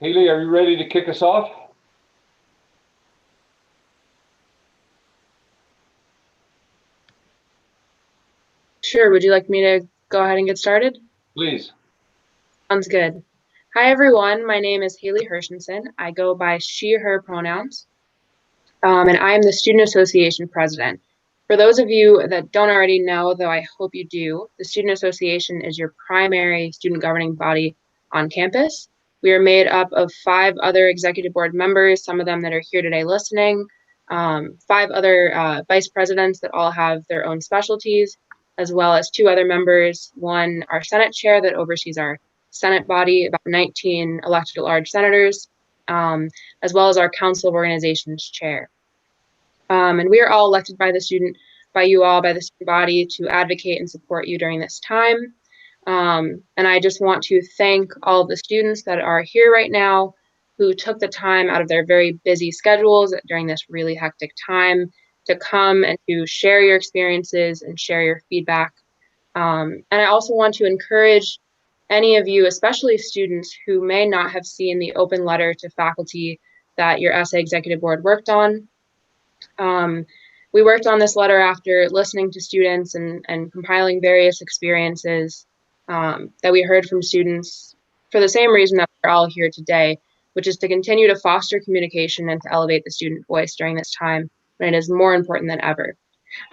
Haley, are you ready to kick us off? Sure. Would you like me to go ahead and get started? Please. Sounds good. Hi, everyone. My name is Haley Hershenson. I go by she, her pronouns, and I am the Student Association president. For those of you that don't already know, though I hope you do, the Student Association is your primary student governing body on campus. We are made up of 5 other executive board members, some of them that are here today listening, 5 other vice presidents that all have their own specialties, as well as 2 other members, one our Senate chair that oversees our Senate body, about 19 elected at large senators, as well as our Council of Organizations chair. And we are all elected by the student body to advocate and support you during this time. And I just want to thank all of the students that are here right now who took the time out of their very busy schedules during this really hectic time to come and to share your experiences and share your feedback. And I also want to encourage any of you, especially students who may not have seen the open letter to faculty that your essay executive board worked on. We worked on this letter after listening to students and compiling various experiences that we heard from students for the same reason that we're all here today, which is to continue to foster communication and to elevate the student voice during this time when it is more important than ever.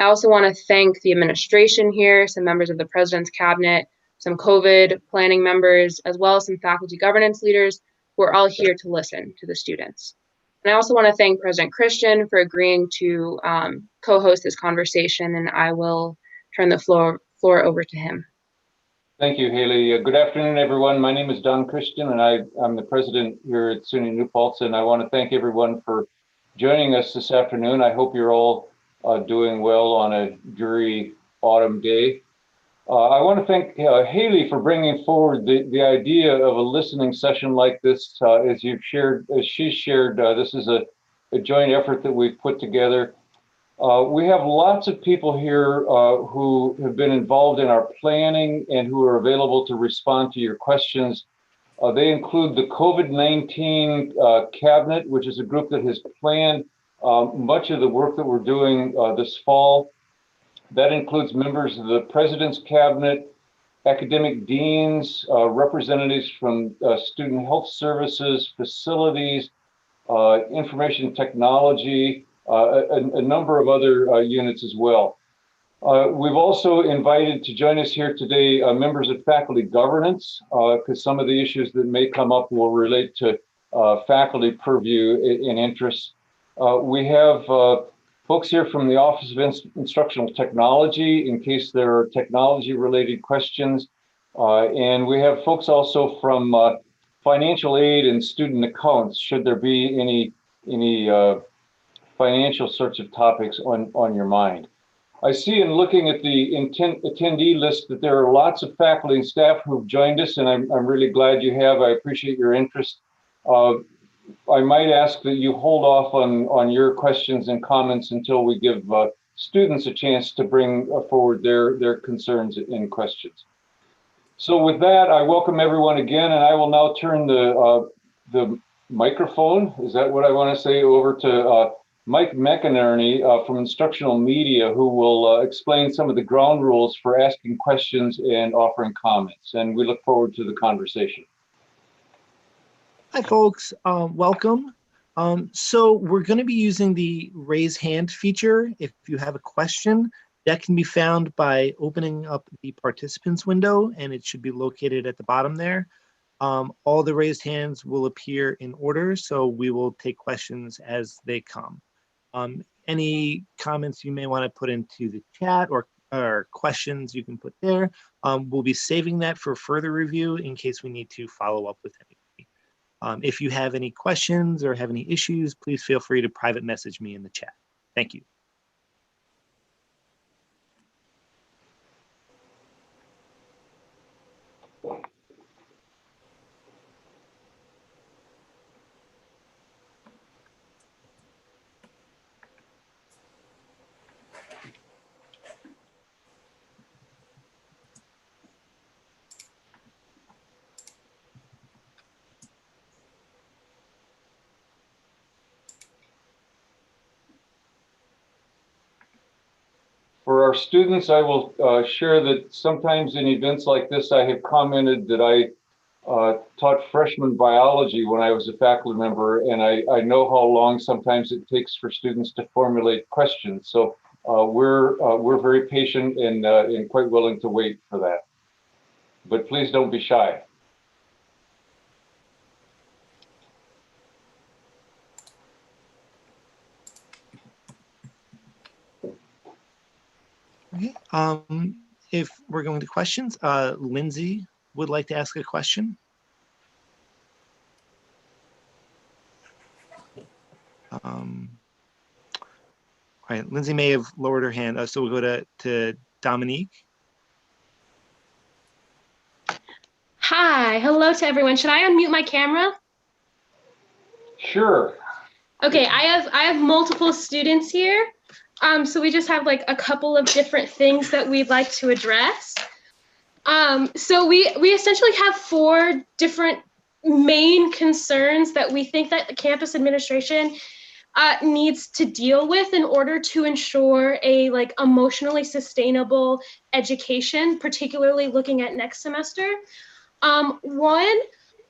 I also want to thank the administration here, some members of the president's cabinet, some COVID planning members, as well as some faculty governance leaders who are all here to listen to the students. And I also want to thank President Christian for agreeing to co-host this conversation, and I will turn the floor over to him. Thank you, Haley. Good afternoon, everyone. My name is Don Christian, and I'm the president here at SUNY New Paltz, and I want to thank everyone for joining us this afternoon. I hope you're all doing well on a dreary autumn day. I want to thank Haley for bringing forward the idea of a listening session like this. As she's shared, this is a joint effort that we've put together. We have lots of people here who have been involved in our planning and who are available to respond to your questions. They include the COVID-19 cabinet, which is a group that has planned much of the work that we're doing this fall. That includes members of the President's Cabinet, academic deans, representatives from student health services, facilities, information technology, a number of other units as well. We've also invited to join us here today members of faculty governance, because some of the issues that may come up will relate to faculty purview and interests. We have folks here from the Office of Instructional Technology in case there are technology related questions. And we have folks also from financial aid and student accounts, should there be any financial sorts of topics on your mind. I see in looking at the attendee list that there are lots of faculty and staff who've joined us, and I'm really glad you have. I appreciate your interest. I might ask that you hold off on your questions and comments until we give students a chance to bring forward their concerns and questions. So with that, I welcome everyone again, and I will now turn the microphone, is that what I want to say, over to Mike McInerney from Instructional Media, who will explain some of the ground rules for asking questions and offering comments. And we look forward to the conversation. Hi, folks. Welcome. So we're going to be using the raise hand feature. If you have a question, that can be found by opening up the participants window, and it should be located at the bottom there. All the raised hands will appear in order, so we will take questions as they come. Any comments you may want to put into the chat or questions you can put there. We'll be saving that for further review in case we need to follow up with anybody. If you have any questions or have any issues, please feel free to private message me in the chat. Thank you. For our students, I will share that sometimes in events like this, I have commented that I taught freshman biology when I was a faculty member, and I know how long sometimes it takes for students to formulate questions. So we're very patient and quite willing to wait for that. But please don't be shy. Okay. If we're going to questions, Lindsay would like to ask a question. All right, Lindsay may have lowered her hand, so we'll go to Dominique. Hi, hello to everyone. Should I unmute my camera? Sure. Okay, I have multiple students here. So we just have like a couple of different things that we'd like to address. So we essentially have 4 different main concerns that we think that the campus administration needs to deal with in order to ensure a like emotionally sustainable education, particularly looking at next semester. One,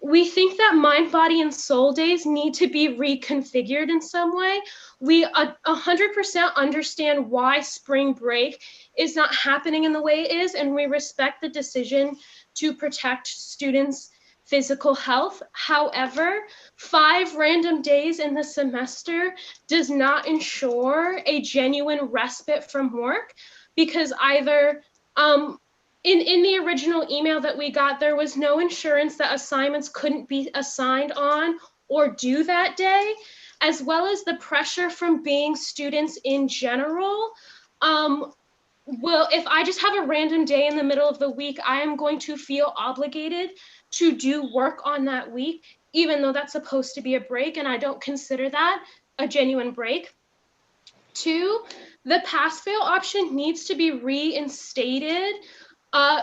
we think that mind, body, and soul days need to be reconfigured in some way. We 100% understand why spring break is not happening in the way it is, and we respect the decision to protect students' physical health. However, 5 random days in the semester does not ensure a genuine respite from work, because either in the original email that we got, there was no insurance that assignments couldn't be assigned on or due that day, as well as the pressure from being students in general. Well, if I just have a random day in the middle of the week, I am going to feel obligated to do work on that week, even though that's supposed to be a break, and I don't consider that a genuine break. 2, the pass-fail option needs to be reinstated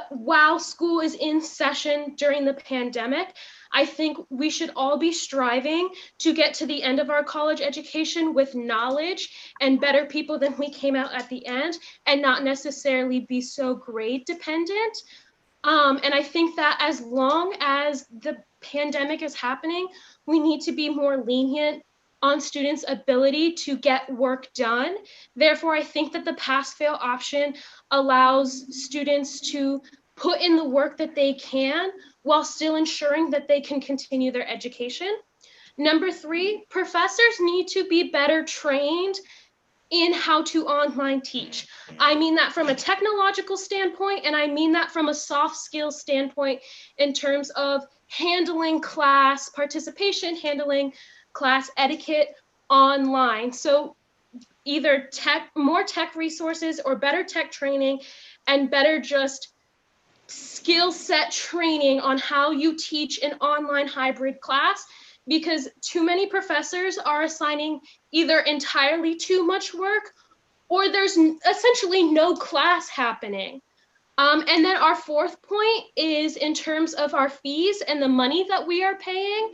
while school is in session during the pandemic. I think we should all be striving to get to the end of our college education with knowledge and better people than we came out at the end, and not necessarily be so grade dependent. And I think that as long as the pandemic is happening, we need to be more lenient on students' ability to get work done. Therefore, I think that the pass-fail option allows students to put in the work that they can while still ensuring that they can continue their education. Number 3, professors need to be better trained in how to online teach. I mean that from a technological standpoint, and I mean that from a soft skills standpoint in terms of handling class participation, handling class etiquette online. So either more tech resources or better tech training, and better just skill set training on how you teach an online hybrid class, because too many professors are assigning either entirely too much work or there's essentially no class happening. And then our 4th point is in terms of our fees and the money that we are paying.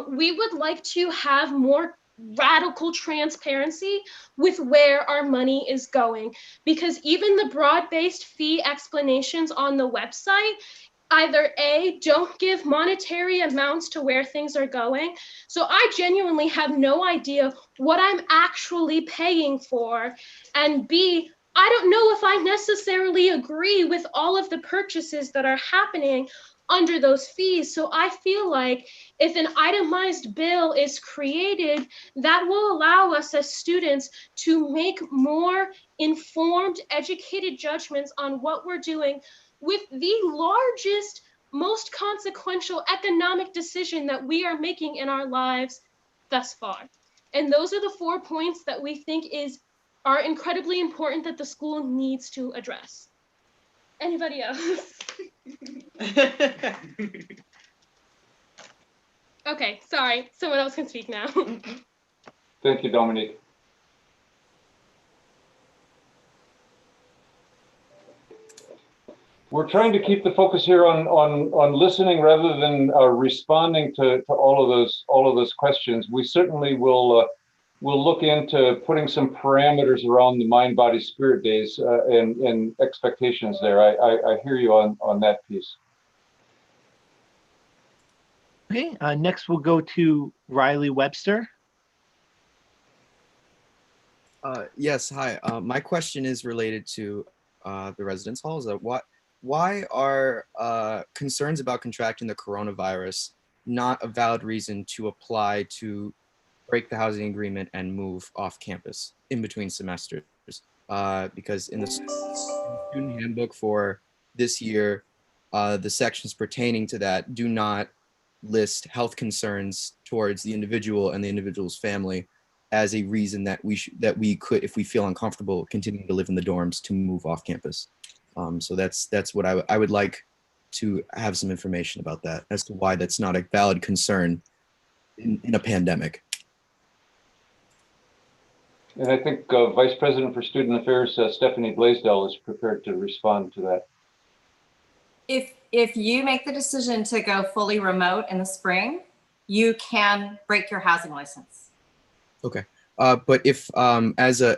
We would like to have more radical transparency with where our money is going, because even the broad-based fee explanations on the website either A, don't give monetary amounts to where things are going. So I genuinely have no idea what I'm actually paying for. And B, I don't know if I necessarily agree with all of the purchases that are happening under those fees. So I feel like if an itemized bill is created, that will allow us as students to make more informed, educated judgments on what we're doing with the largest, most consequential economic decision that we are making in our lives thus far. And those are the 4 points that we think are incredibly important that the school needs to address. Anybody else? Okay, sorry, someone else can speak now. Thank you, Dominique. We're trying to keep the focus here on listening rather than responding to all of those questions. We certainly will we'll look into putting some parameters around the mind, body, spirit days and expectations there. I hear you on that piece. Okay, next we'll go to Riley Webster. Yes, hi. My question is related to the residence halls. Why are concerns about contracting the coronavirus not a valid reason to apply to break the housing agreement and move off campus in between semesters? Because in the student handbook for this year, the sections pertaining to that do not list health concerns towards the individual and the individual's family as a reason that we could, if we feel uncomfortable continuing to live in the dorms, to move off campus. So that's what I would like to have some information about that as to why that's not a valid concern in a pandemic. And I think Vice President for Student Affairs, Stephanie Blaisdell, is prepared to respond to that. If you make the decision to go fully remote in the spring, you can break your housing license. Okay, but if as a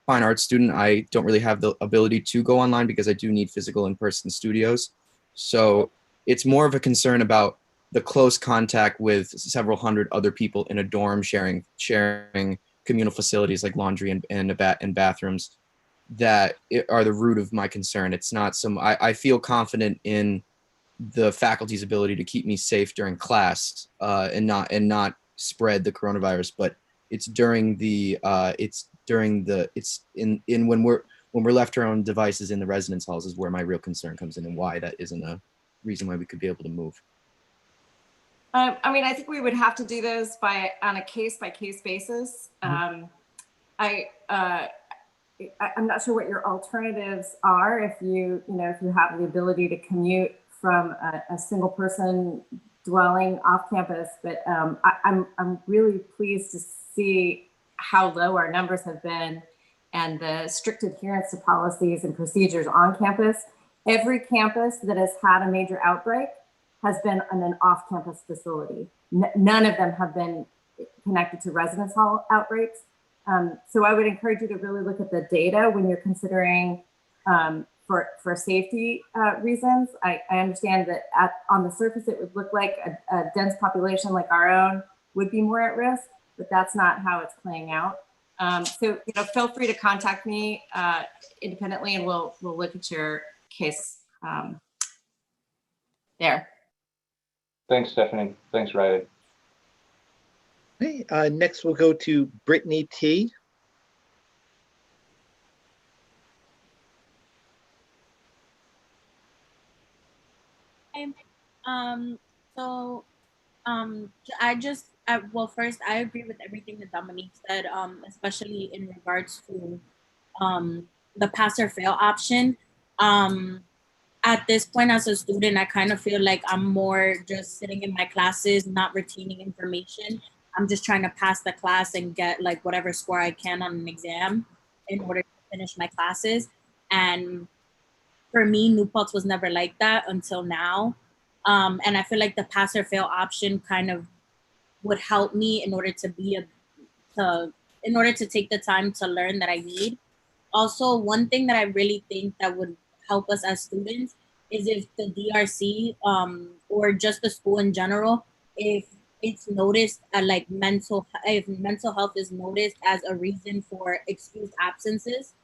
fine arts student, I don't really have the ability to go online because I do need physical in-person studios. So it's more of a concern about the close contact with several hundred other people in a dorm sharing communal facilities like laundry and bathrooms that are the root of my concern. It's not some, I feel confident in the faculty's ability to keep me safe during class and not spread the coronavirus, but it's during the when we're left to our own devices in the residence halls is where my real concern comes in, and why that isn't a reason why we could be able to move. I mean, I think we would have to do those on a case-by-case basis. I'm not sure what your alternatives are if you have the ability to commute from a single person dwelling off campus, but I'm really pleased to see how low our numbers have been and the strict adherence to policies and procedures on campus. Every campus that has had a major outbreak has been in an off-campus facility. None of them have been connected to residence hall outbreaks. So I would encourage you to really look at the data when you're considering for safety reasons. I understand that on the surface, it would look like a dense population like our own would be more at risk, but that's not how it's playing out. So feel free to contact me independently, and we'll look at your case there. Thanks, Stephanie. Thanks, Riley. Okay, next we'll go to Brittany T. Well, first, I agree with everything that Dominique said, especially in regards to the pass or fail option. At this point as a student, I kind of feel like I'm more just sitting in my classes, not retaining information. I'm just trying to pass the class and get like whatever score I can on an exam in order to finish my classes. And for me, New Paltz was never like that until now. And I feel like the pass or fail option kind of would help me in order to take the time to learn that I need. Also, one thing that I really think that would help us as students is if the DRC or just the school in general, if it's noticed if mental health is noticed as a reason for excused absences,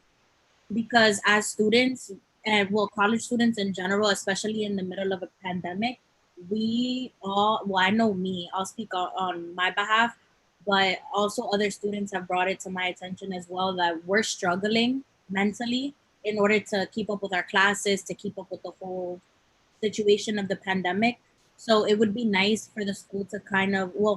because as students and college students in general, especially in the middle of a pandemic, I know me, I'll speak on my behalf, but also other students have brought it to my attention as well that we're struggling mentally in order to keep up with our classes, to keep up with the whole situation of the pandemic. So it would be nice for the school to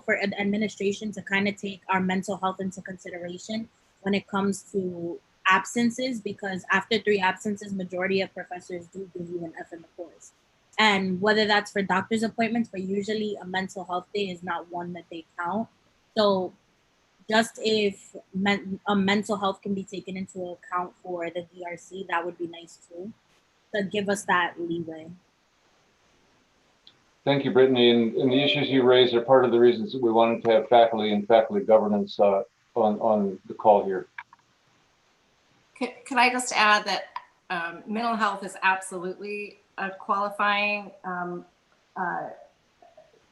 for administration to kind of take our mental health into consideration when it comes to absences, because after 3 absences, majority of professors do give you an F in the course. And whether that's for doctor's appointments, but usually a mental health day is not one that they count. So just if mental health can be taken into account for the DRC, that would be nice too, to give us that leeway. Thank you, Brittany. And the issues you raised are part of the reasons that we wanted to have faculty and faculty governance on the call here. Could I just add that mental health is absolutely a qualifying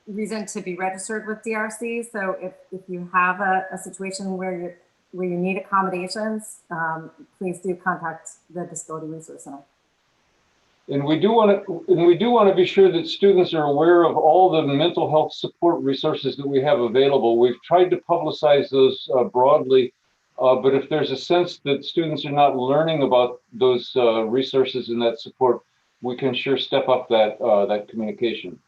reason to be registered with DRC. So if you have a situation where you need accommodations, please do contact the Disability Resource Center. And we do want to be sure that students are aware of all the mental health support resources that we have available. We've tried to publicize those broadly, but if there's a sense that students are not learning about those resources and that support, we can sure step up that communication.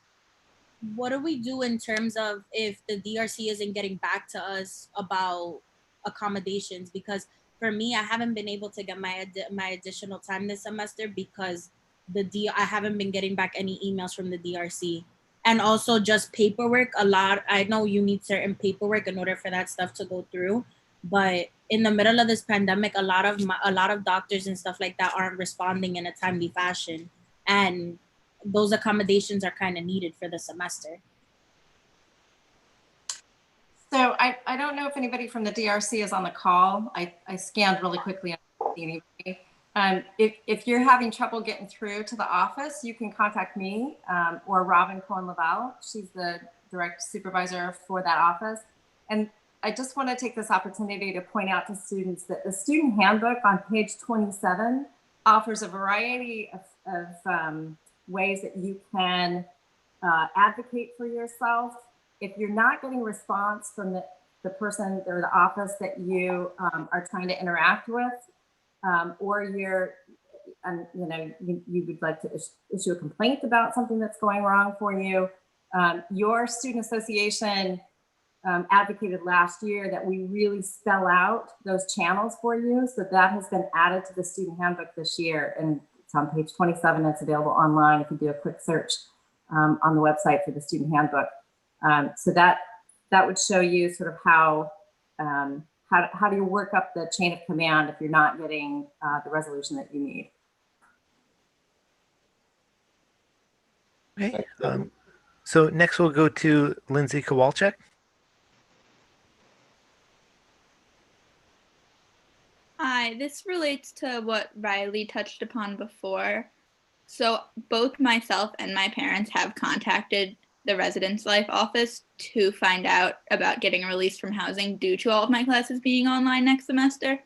What do we do in terms of if the DRC isn't getting back to us about accommodations? Because for me, I haven't been able to get my additional time this semester because I haven't been getting back any emails from the DRC. And also just paperwork. I know you need certain paperwork in order for that stuff to go through, but in the middle of this pandemic, a lot of doctors and stuff like that aren't responding in a timely fashion, and those accommodations are kind of needed for the semester. So I don't know if anybody from the DRC is on the call. I scanned really quickly. If you're having trouble getting through to the office, you can contact me or Robin Cohen-Laval. She's the direct supervisor for that office. And I just want to take this opportunity to point out to students that the student handbook on page 27 offers a variety of ways that you can advocate for yourself. If you're not getting response from the person or the office that you are trying to interact with, or you would like to issue a complaint about something that's going wrong for you, your student association advocated last year that we really spell out those channels for you. So that has been added to the student handbook this year, and it's on page 27. It's available online if you do a quick search on the website for the student handbook. So that would show you sort of how do you work up the chain of command if you're not getting the resolution that you need. Okay. So next we'll go to Lindsay Kowalczyk. Hi, this relates to what Riley touched upon before. So both myself and my parents have contacted the Residence Life office to find out about getting released from housing due to all of my classes being online next semester.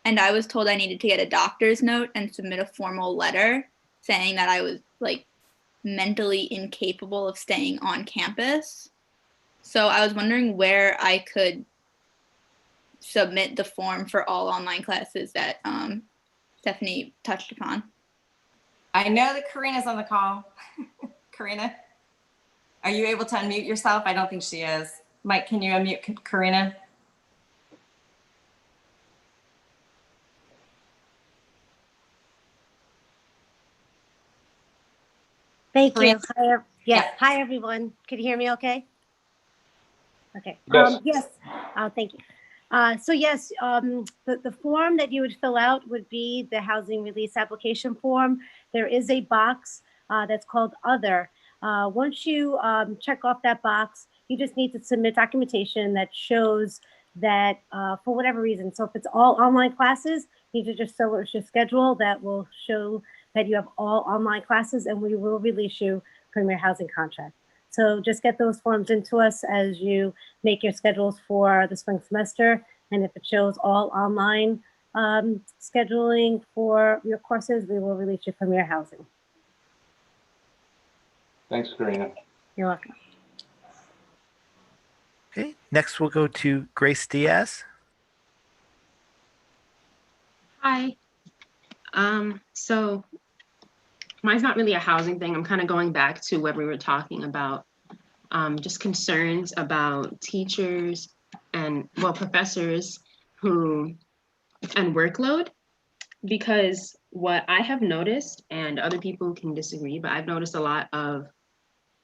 And I was told I needed to get a doctor's note and submit a formal letter saying that I was like mentally incapable of staying on campus. So I was wondering where I could submit the form for all online classes that Stephanie touched upon. I know that Karina's on the call. Karina, are you able to unmute yourself? I don't think she is. Mike, can you unmute Karina? Thank Karina? you. Hi, yes. Yeah. Hi, everyone. Can you hear me okay? Okay. Yes. Yes. Thank you. So yes, the form that you would fill out would be the housing release application form. There is a box that's called Other. Once you check off that box, you just need to submit documentation that shows that for whatever reason, so if it's all online classes, you need to just show your schedule that will show that you have all online classes, and we will release you from your housing contract. So just get those forms into us as you make your schedules for the spring semester. And if it shows all online scheduling for your courses, we will release you from your housing. Thanks, Karina. You're welcome. Okay, next we'll go to Grace Diaz. Hi. So mine's not really a housing thing. I'm kind of going back to what we were talking about, just concerns about teachers and, well, professors and workload, because what I have noticed, and other people can disagree, but I've noticed a lot of,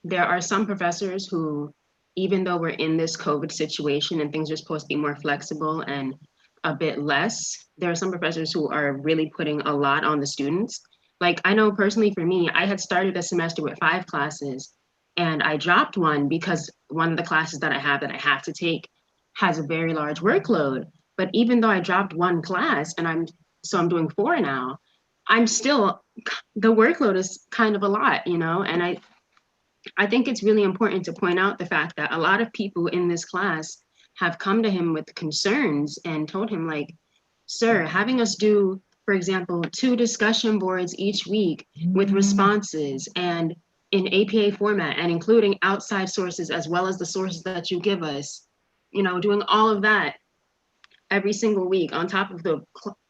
there are some professors who, even though we're in this COVID situation and things are supposed to be more flexible and a bit less, there are some professors who are really putting a lot on the students. Like, I know personally for me, I had started a semester with 5 classes and I dropped one because one of the classes that I have to take has a very large workload. But even though I dropped one class and I'm doing 4 now, I'm still, the workload is kind of a lot, you know? And I think it's really important to point out the fact that a lot of people in this class have come to him with concerns and told him, like, sir, having us do, for example, 2 discussion boards each week with responses and in APA format and including outside sources as well as the sources that you give us, you know, doing all of that every single week on top of the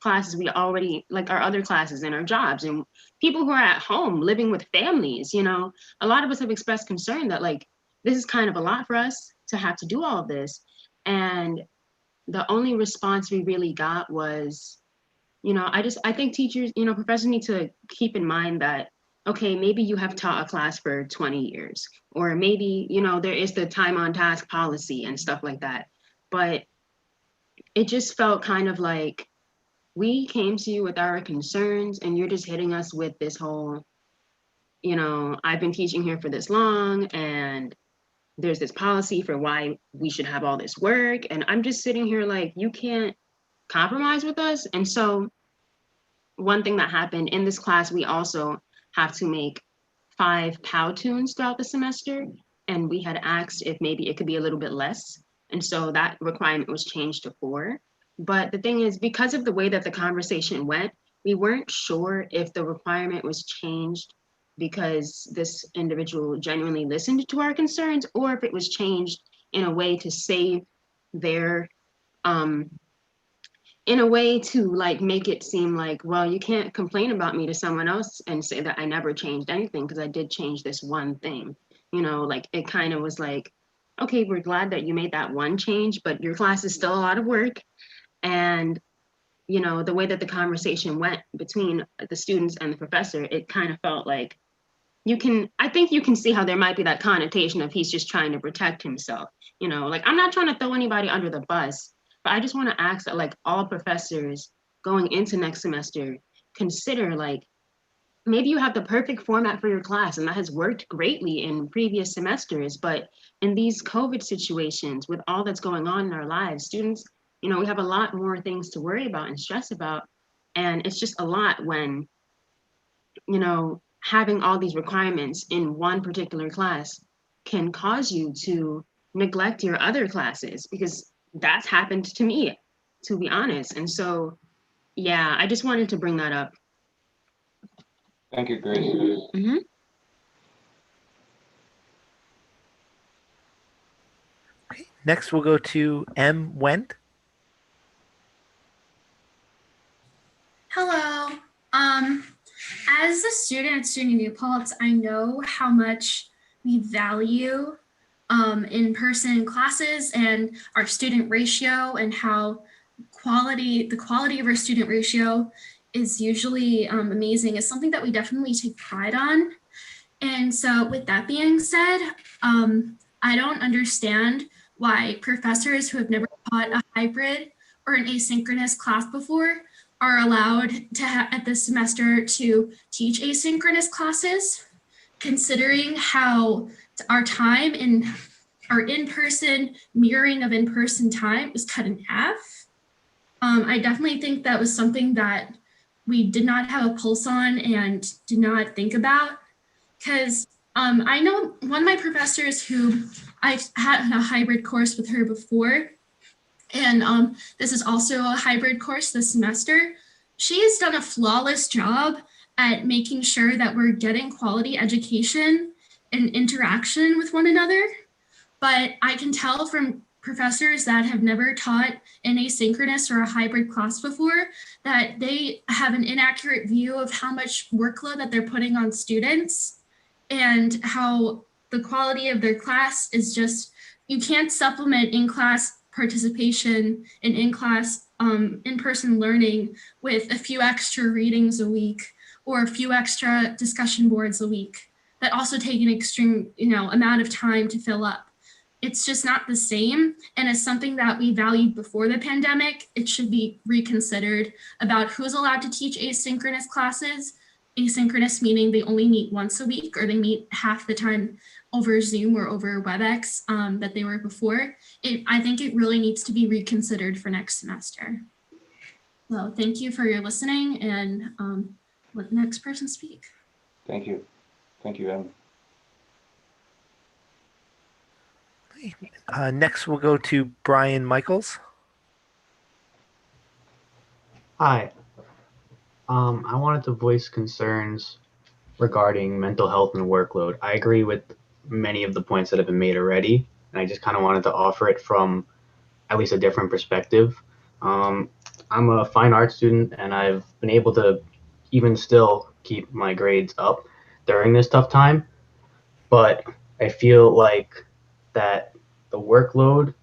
classes we already, like our other classes and our jobs and people who are at home living with families, you know, a lot of us have expressed concern that, like, this is kind of a lot for us to have to do all of this. And the only response we really got was, you know, I think teachers, you know, professors need to keep in mind that, okay, maybe you have taught a class for 20 years, or maybe, you know, there is the time on task policy and stuff like that. But it just felt kind of like we came to you with our concerns and you're just hitting us with this whole, you know, I've been teaching here for this long and there's this policy for why we should have all this work. And I'm just sitting here like, you can't compromise with us. And so one thing that happened in this class, we also have to make 5 POW tunes throughout the semester. And we had asked if maybe it could be a little bit less. And so that requirement was changed to 4. But the thing is, because of the way that the conversation went, we weren't sure if the requirement was changed because this individual genuinely listened to our concerns, or if it was changed in a way to save their, in a way to like make it seem like, well, you can't complain about me to someone else and say that I never changed anything because I did change this one thing. You know, like it kind of was like, okay, we're glad that you made that one change, but your class is still a lot of work. And, you know, the way that the conversation went between the students and the professor, it kind of felt like I think you can see how there might be that connotation of he's just trying to protect himself. You know, like I'm not trying to throw anybody under the bus, but I just want to ask that like all professors going into next semester, consider like, maybe you have the perfect format for your class and that has worked greatly in previous semesters, but in these COVID situations with all that's going on in our lives, students, you know, we have a lot more things to worry about and stress about. And it's just a lot when, you know, having all these requirements in one particular class can cause you to neglect your other classes, because that's happened to me, to be honest. And so, yeah, I just wanted to bring that up. Thank you, Grace. Mm-hmm. Next, we'll go to M. Wendt. Hello. As a student at SUNY New Paltz, I know how much we value in-person classes and our student ratio, and how the quality of our student ratio is usually amazing. It's something that we definitely take pride on. And so with that being said, I don't understand why professors who have never taught a hybrid or an asynchronous class before are allowed to at this semester to teach asynchronous classes, considering how our time in our in-person mirroring of in-person time is cut in half. I definitely think that was something that we did not have a pulse on and did not think about, because I know one of my professors who I've had a hybrid course with her before, and this is also a hybrid course this semester. She has done a flawless job at making sure that we're getting quality education and interaction with one another. But I can tell from professors that have never taught an asynchronous or a hybrid class before that they have an inaccurate view of how much workload that they're putting on students, and how the quality of their class is just, you can't supplement in-class participation and in-class in-person learning with a few extra readings a week or a few extra discussion boards a week that also take an extreme, amount of time to fill up. It's just not the same. And it's something that we valued before the pandemic. It should be reconsidered about who's allowed to teach asynchronous classes. Asynchronous meaning they only meet once a week, or they meet half the time over Zoom or over WebEx that they were before. I think it really needs to be reconsidered for next semester. So thank you for your listening, and let the next person speak. Thank you. Thank you, Em. Next, we'll go to Brian Michaels. Hi. I wanted to voice concerns regarding mental health and workload. I agree with many of the points that have been made already, and I just kind of wanted to offer it from at least a different perspective. I'm a fine art student, and I've been able to even still keep my grades up during this tough time, but I feel like that the workload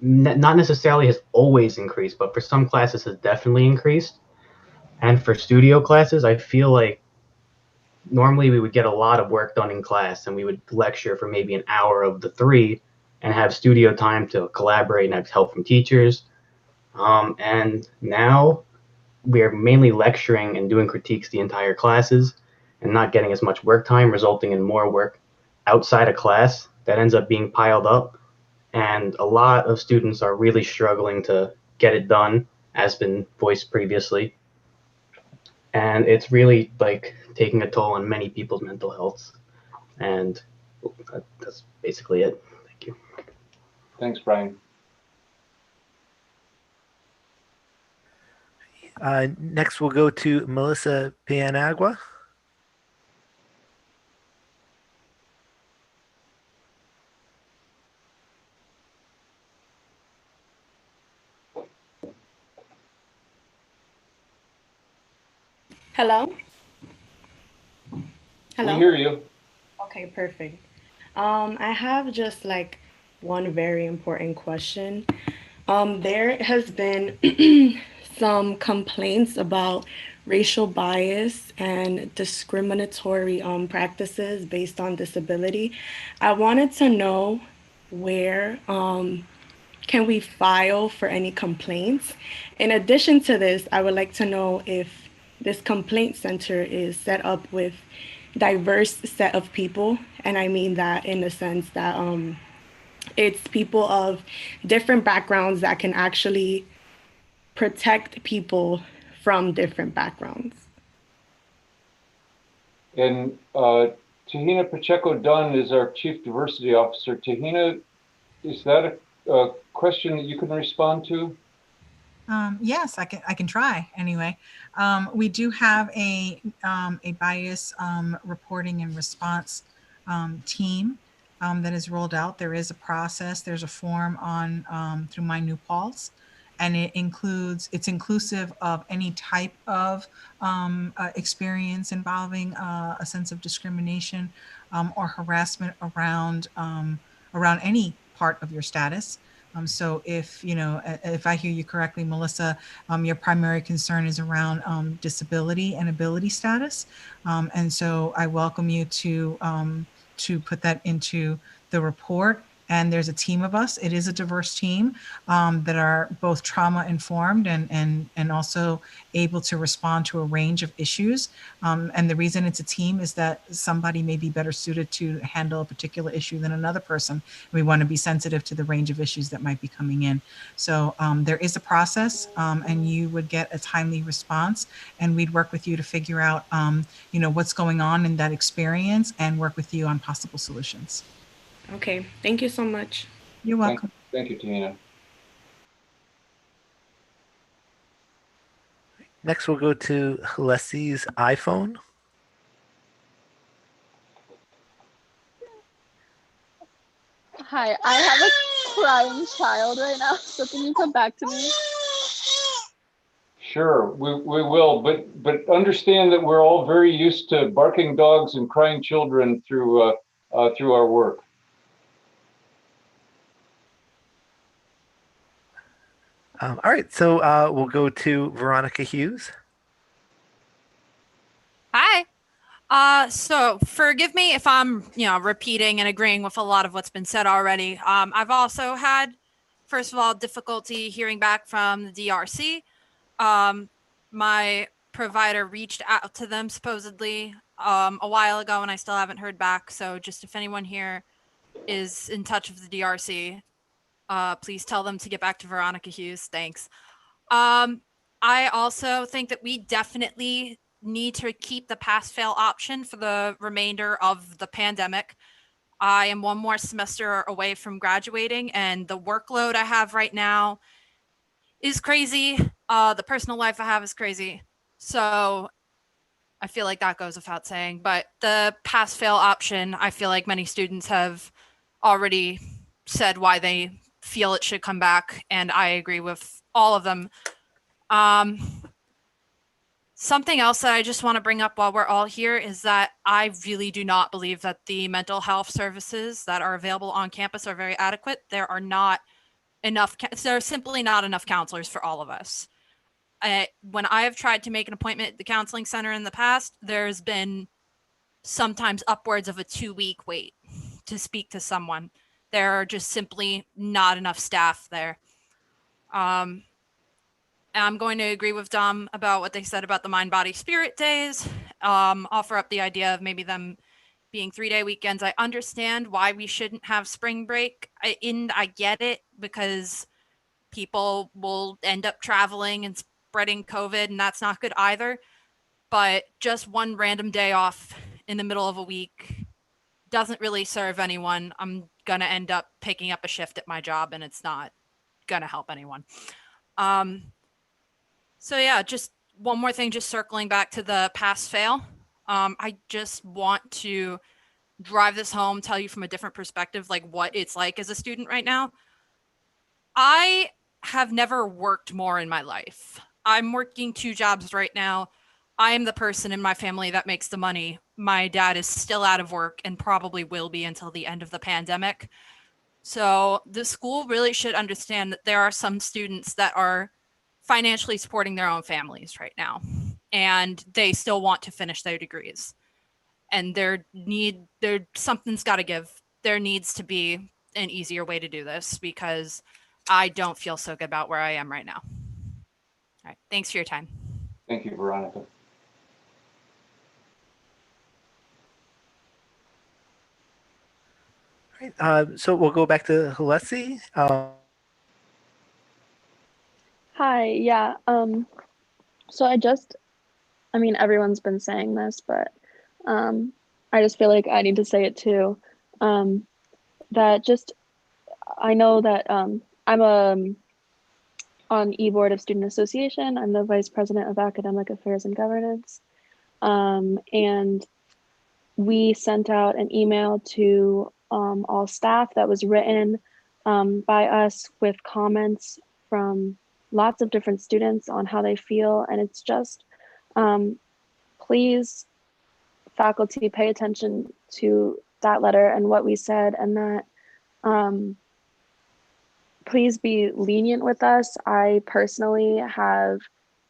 not necessarily has always increased, but for some classes has definitely increased. And for studio classes, I feel like normally we would get a lot of work done in class and we would lecture for maybe an hour of the three and have studio time to collaborate and have help from teachers. And now we are mainly lecturing and doing critiques the entire classes and not getting as much work time, resulting in more work outside of class that ends up being piled up. And a lot of students are really struggling to get it done, as been voiced previously. And it's really like taking a toll on many people's mental health. And that's basically it. Thank you. Thanks, Brian. Next, we'll go to Melissa Pianagua. Hello? Hello? We hear you. Okay, perfect. I have just like one very important question. There has been some complaints about racial bias and discriminatory practices based on disability. I wanted to know where can we file for any complaints? In addition to this, I would like to know if this complaint center is set up with diverse set of people, and I mean that in the sense that it's people of different backgrounds that can actually protect people from different backgrounds. And Tahina Pacheco-Dunn is our Chief Diversity Officer. Tahina, is that a question that you can respond to? Yes, I can try anyway. We do have a bias reporting and response team that is rolled out. There is a process. There's a form on through My New Paltz, and it's inclusive of any type of experience involving a sense of discrimination or harassment around any part of your status. So if I hear you correctly, Melissa, your primary concern is around disability and ability status, and so I welcome you to put that into the report. And there's a team of us. It is a diverse team that are both trauma informed and also able to respond to a range of issues. And the reason it's a team is that somebody may be better suited to handle a particular issue than another person. We want to be sensitive to the range of issues that might be coming in. So there is a process, and you would get a timely response, and we'd work with you to figure out, what's going on in that experience and work with you on possible solutions. Okay, thank you so much. You're welcome. Thank you, Tahina. Next, we'll go to Leslie's iPhone. Hi, I have a crying child right now, so can you come back to me? Sure, we will, but understand that we're all very used to barking dogs and crying children through our work. All right, so we'll go to Veronica Hughes. Hi. So forgive me if I'm, repeating and agreeing with a lot of what's been said already. I've also had, first of all, difficulty hearing back from the DRC. My provider reached out to them supposedly a while ago, and I still haven't heard back. So just if anyone here is in touch with the DRC, please tell them to get back to Veronica Hughes. Thanks. I also think that we definitely need to keep the pass-fail option for the remainder of the pandemic. I am one more semester away from graduating, and the workload I have right now is crazy. The personal life I have is crazy. So I feel like that goes without saying. But the pass-fail option, I feel like many students have already said why they feel it should come back, and I agree with all of them. Something else that I just want to bring up while we're all here is that I really do not believe that the mental health services that are available on campus are very adequate. There are not enough, there are simply not enough counselors for all of us. When I have tried to make an appointment at the counseling center in the past, there's been sometimes upwards of a 2-week wait to speak to someone. There are just simply not enough staff there. I'm going to agree with Dom about what they said about the mind, body, spirit days. Offer up the idea of maybe them being 3-day weekends. I understand why we shouldn't have spring break. I get it, because people will end up traveling and spreading COVID, and that's not good either. But just one random day off in the middle of a week doesn't really serve anyone. I'm going to end up picking up a shift at my job, and it's not going to help anyone. So yeah, just one more thing, just circling back to the pass fail. I just want to drive this home, tell you from a different perspective, like what it's like as a student right now. I have never worked more in my life. I'm working 2 jobs right now. I am the person in my family that makes the money. My dad is still out of work and probably will be until the end of the pandemic. So the school really should understand that there are some students that are financially supporting their own families right now, and they still want to finish their degrees. And something's got to give. There needs to be an easier way to do this, because I don't feel so good about where I am right now. All right, thanks for your time. Thank you, Veronica. All right, so we'll go back to Halesi. Hi, yeah. So I mean, everyone's been saying this, but I just feel like I need to say it too. I know that I'm on e-board of Student Association. I'm the Vice President of Academic Affairs and Governance. And we sent out an email to all staff that was written by us with comments from lots of different students on how they feel. And it's just, please, faculty, pay attention to that letter and what we said, and that please be lenient with us. I personally have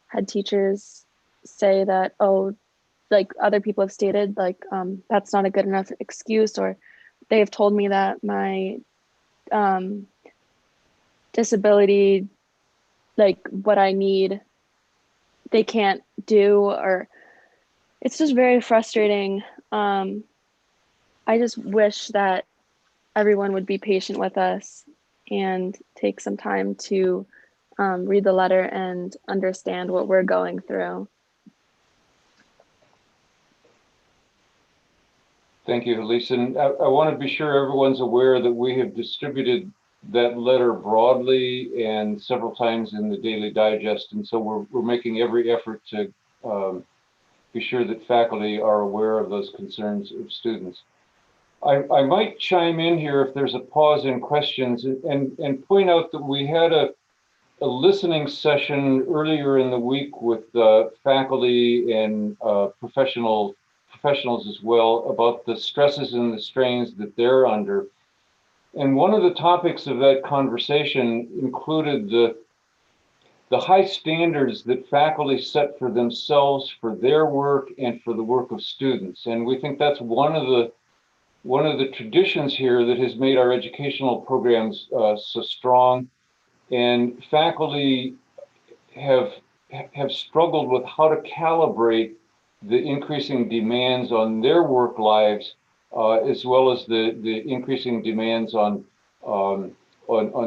had teachers say that, oh, like other people have stated, like that's not a good enough excuse, or they have told me that my disability, like what I need, they can't do, or it's just very frustrating. I just wish that everyone would be patient with us and take some time to read the letter and understand what we're going through. Thank you, Elise. And I want to be sure everyone's aware that we have distributed that letter broadly and several times in the Daily Digest. And so we're making every effort to be sure that faculty are aware of those concerns of students. I might chime in here if there's a pause in questions and point out that we had a listening session earlier in the week with faculty and professionals as well about the stresses and the strains that they're under. And one of the topics of that conversation included the high standards that faculty set for themselves, for their work, and for the work of students. And we think that's one of the traditions here that has made our educational programs so strong. And faculty have have struggled with how to calibrate the increasing demands on their work lives, as well as the increasing demands on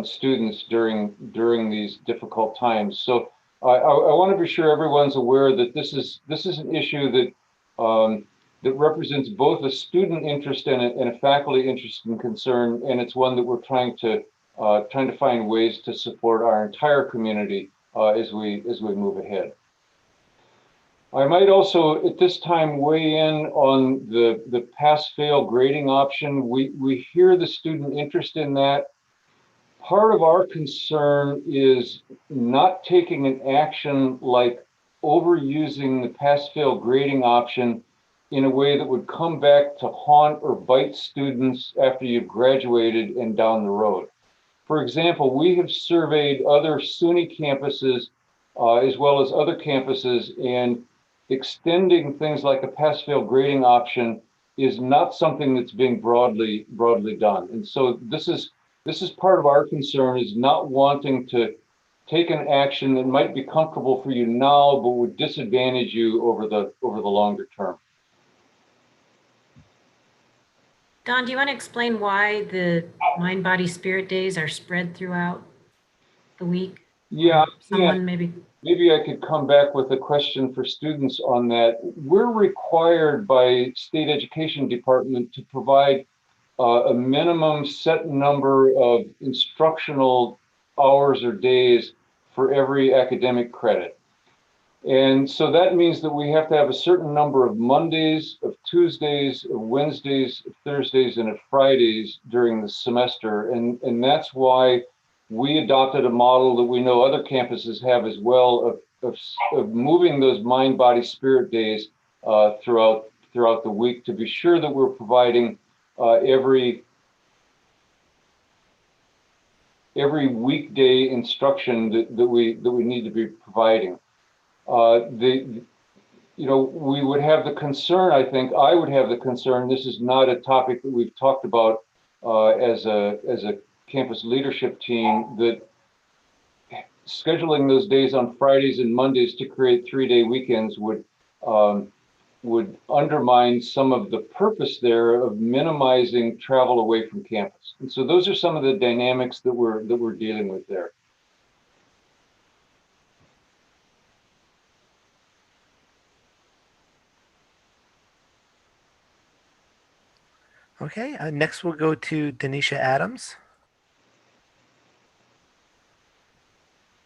students during these difficult times. So I want to be sure everyone's aware that this is an issue that represents both a student interest and a faculty interest and concern, and it's one that we're trying to find ways to support our entire community as we move ahead. I might also at this time weigh in on the pass-fail grading option. We hear the student interest in that. Part of our concern is not taking an action like overusing the pass-fail grading option in a way that would come back to haunt or bite students after you've graduated and down the road. For example, we have surveyed other SUNY campuses as well as other campuses, and extending things like a pass-fail grading option is not something that's being broadly done. And so this is part of our concern, is not wanting to take an action that might be comfortable for you now, but would disadvantage you over the longer term. Don, do you want to explain why the mind, body, spirit days are spread throughout the week? Yeah, someone maybe. Maybe I could come back with a question for students on that. We're required by state education department to provide a minimum set number of instructional hours or days for every academic credit. And so that means that we have to have a certain number of Mondays, of Tuesdays, of Wednesdays, of Thursdays, and of Fridays during the semester. And that's why we adopted a model that we know other campuses have as well of moving those mind, body, spirit days throughout the week to be sure that we're providing every weekday instruction that we need to be providing. We would have the concern, I think I would have the concern, this is not a topic that we've talked about as a campus leadership team, that scheduling those days on Fridays and Mondays to create 3-day weekends would undermine some of the purpose there of minimizing travel away from campus. And so those are some of the dynamics that we're dealing with there. Okay, next we'll go to Denisha Adams.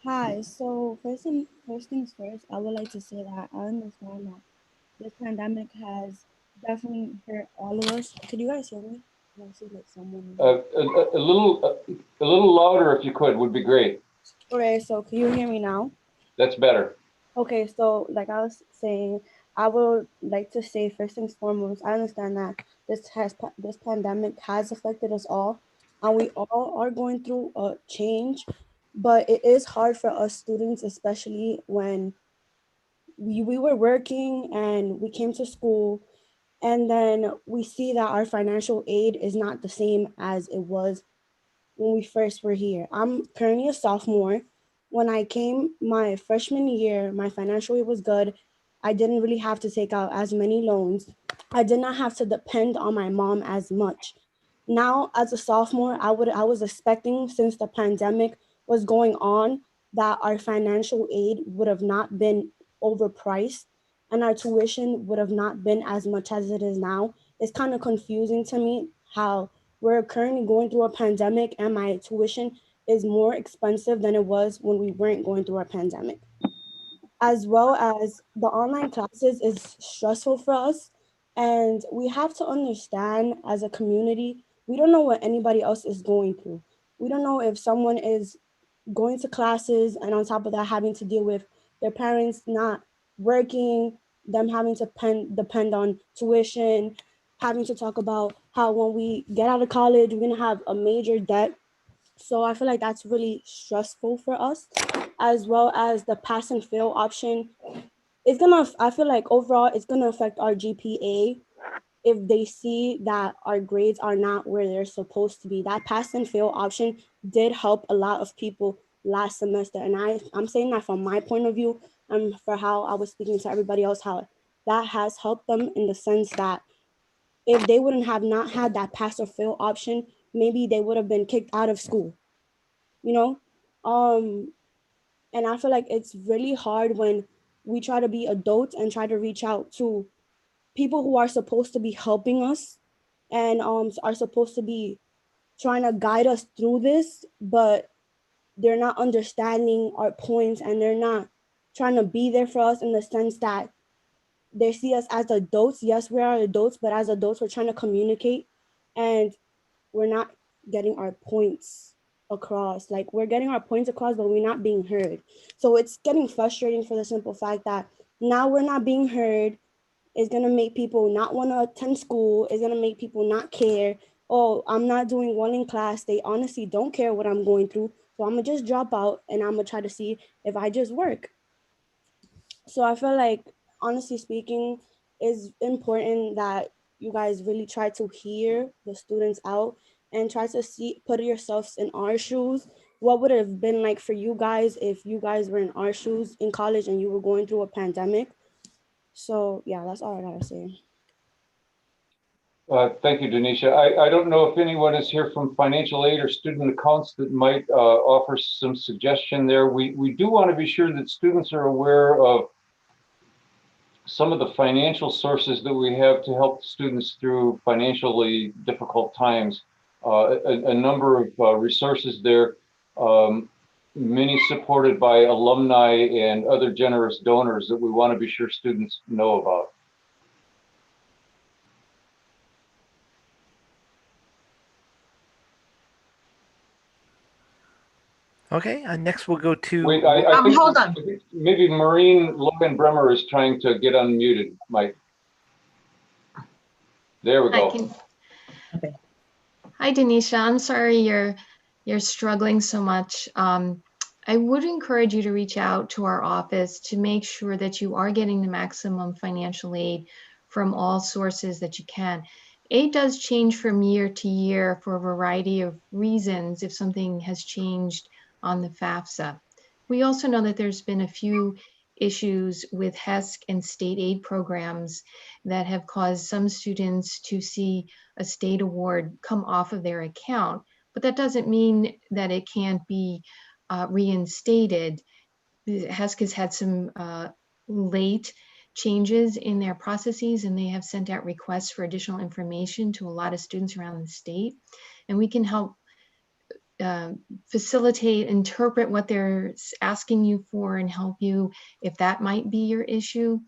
Hi, so first things first, I would like to say that I understand that this pandemic has definitely hurt all of us. Could you guys hear me? I see like someone. A little louder if you could would be great. Okay, so can you hear me now? That's better. Okay, so like I was saying, I would like to say first things foremost, I understand that this pandemic has affected us all, and we all are going through a change, but it is hard for us students, especially when we were working and we came to school, and then we see that our financial aid is not the same as it was when we first were here. I'm currently a sophomore. When I came my freshman year, my financial aid was good. I didn't really have to take out as many loans. I did not have to depend on my mom as much. Now, as a sophomore, I was expecting, since the pandemic was going on, that our financial aid would have not been overpriced and our tuition would have not been as much as it is now. It's kind of confusing to me how we're currently going through a pandemic and my tuition is more expensive than it was when we weren't going through a pandemic. As well as the online classes is stressful for us. And we have to understand, as a community, we don't know what anybody else is going through. We don't know if someone is going to classes and on top of that having to deal with their parents not working, them having to depend on tuition, having to talk about how when we get out of college, we're gonna have a major debt. So I feel like that's really stressful for us, as well as the pass and fail option. I feel like overall it's gonna affect our GPA if they see that our grades are not where they're supposed to be. That pass and fail option did help a lot of people last semester. And I'm saying that from my point of view, and for how I was speaking to everybody else, how that has helped them in the sense that if they wouldn't have not had that pass or fail option, maybe they would have been kicked out of school, you know? And I feel like it's really hard when we try to be adults and try to reach out to people who are supposed to be helping us and are supposed to be trying to guide us through this, but they're not understanding our points and they're not trying to be there for us in the sense that they see us as adults. Yes, we are adults, but as adults, we're trying to communicate and we're not getting our points across. Like we're getting our points across, but we're not being heard. So it's getting frustrating for the simple fact that now we're not being heard. It's gonna make people not want to attend school. It's gonna make people not care. Oh, I'm not doing well in class. They honestly don't care what I'm going through. So I'm gonna just drop out and I'm gonna try to see if I just work. So I feel like, honestly speaking, it's important that you guys really try to hear the students out and try to see, put yourselves in our shoes. What would it have been like for you guys if you guys were in our shoes in college and you were going through a pandemic? So yeah, that's all I gotta say. Thank you, Denisha. I don't know if anyone is here from financial aid or student accounts that might offer some suggestion there. We do want to be sure that students are aware of some of the financial sources that we have to help students through financially difficult times. A number of resources there, many supported by alumni and other generous donors that we want to be sure students know about. Okay, next we'll go to. Wait, I think hold on. Maybe Maureen Logan Bremer is trying to get unmuted, Mike. There we go. Okay. Hi, Denisha. I'm sorry you're struggling so much. I would encourage you to reach out to our office to make sure that you are getting the maximum financial aid from all sources that you can. Aid does change from year to year for a variety of reasons if something has changed on the FAFSA. We also know that there's been a few issues with HESC and state aid programs that have caused some students to see a state award come off of their account, but that doesn't mean that it can't be reinstated. HESC has had some late changes in their processes, and they have sent out requests for additional information to a lot of students around the state, and we can help facilitate, interpret what they're asking you for and help you if that might be your issue.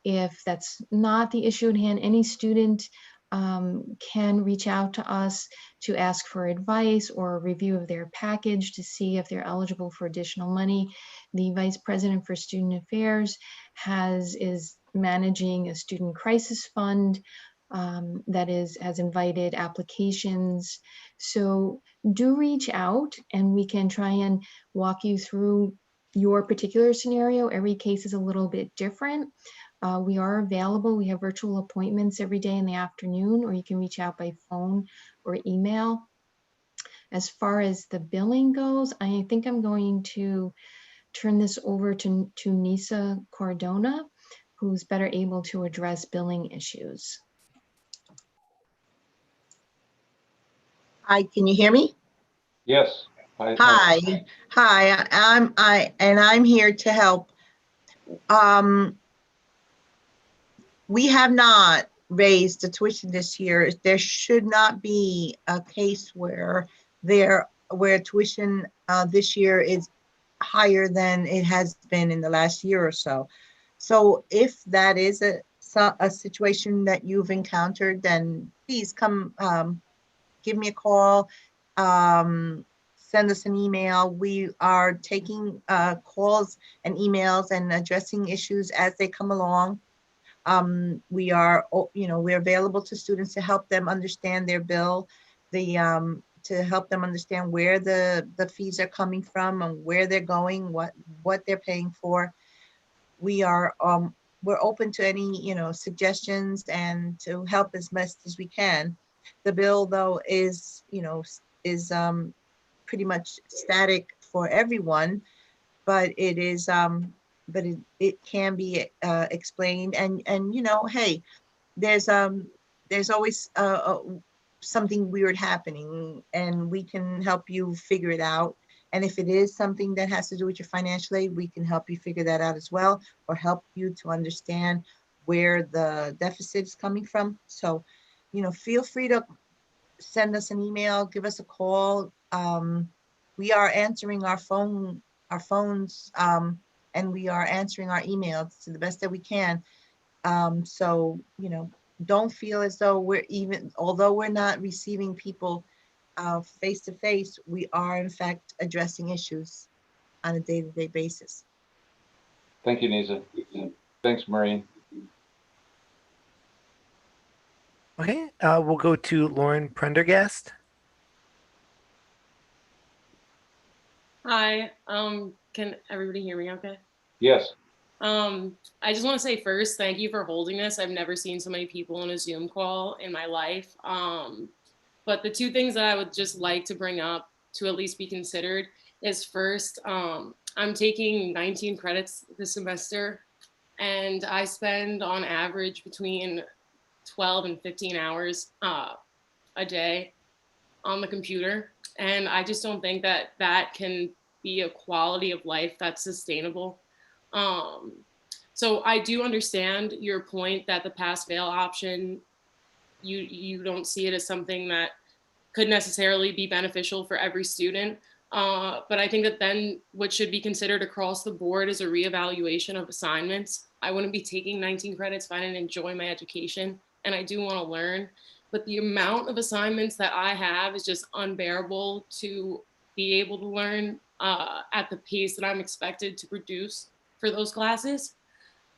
If that's not the issue at hand, any student can reach out to us to ask for advice or a review of their package to see if they're eligible for additional money. The Vice President for Student Affairs is managing a student crisis fund that has invited applications. So do reach out and we can try and walk you through your particular scenario. Every case is a little bit different. We are available. We have virtual appointments every day in the afternoon, or you can reach out by phone or email. As far as the billing goes, I think I'm going to turn this over to Nisa Cardona, who's better able to address billing issues. Hi, can you hear me? Yes. Hi. I'm here to help. We have not raised the tuition this year. There should not be a case where tuition this year is higher than it has been in the last year or so. So if that is a situation that you've encountered, then please come give me a call, send us an email. We are taking calls and emails and addressing issues as they come along. We're available to students to help them understand their bill, to help them understand where the fees are coming from and where they're going, what they're paying for. We're open to any suggestions and to help as best as we can. The bill, though, is pretty much static for everyone, but it is but it can be explained. And you know, hey, there's always something weird happening, and we can help you figure it out. And if it is something that has to do with your financial aid, we can help you figure that out as well, or help you to understand where the deficit is coming from. So, you know, feel free to send us an email, give us a call. We are answering our phones, and we are answering our emails to the best that we can. So, you know, don't feel as though although we're not receiving people face to face, we are in fact addressing issues on a day-to-day basis. Thank you, Nisa. Thanks, Maureen. Okay, we'll go to Lauren Prendergast. Hi, can everybody hear me okay? Yes. I just want to say first, thank you for holding this. I've never seen so many people in a Zoom call in my life. But the two things that I would just like to bring up to at least be considered is first, I'm taking 19 credits this semester, and I spend on average between 12 and 15 hours a day on the computer. And I just don't think that that can be a quality of life that's sustainable. So I do understand your point that the pass fail option, you don't see it as something that could necessarily be beneficial for every student. But I think that then what should be considered across the board is a reevaluation of assignments. I wouldn't be taking 19 credits if I didn't enjoy my education, and I do want to learn. But the amount of assignments that I have is just unbearable to be able to learn at the pace that I'm expected to produce for those classes.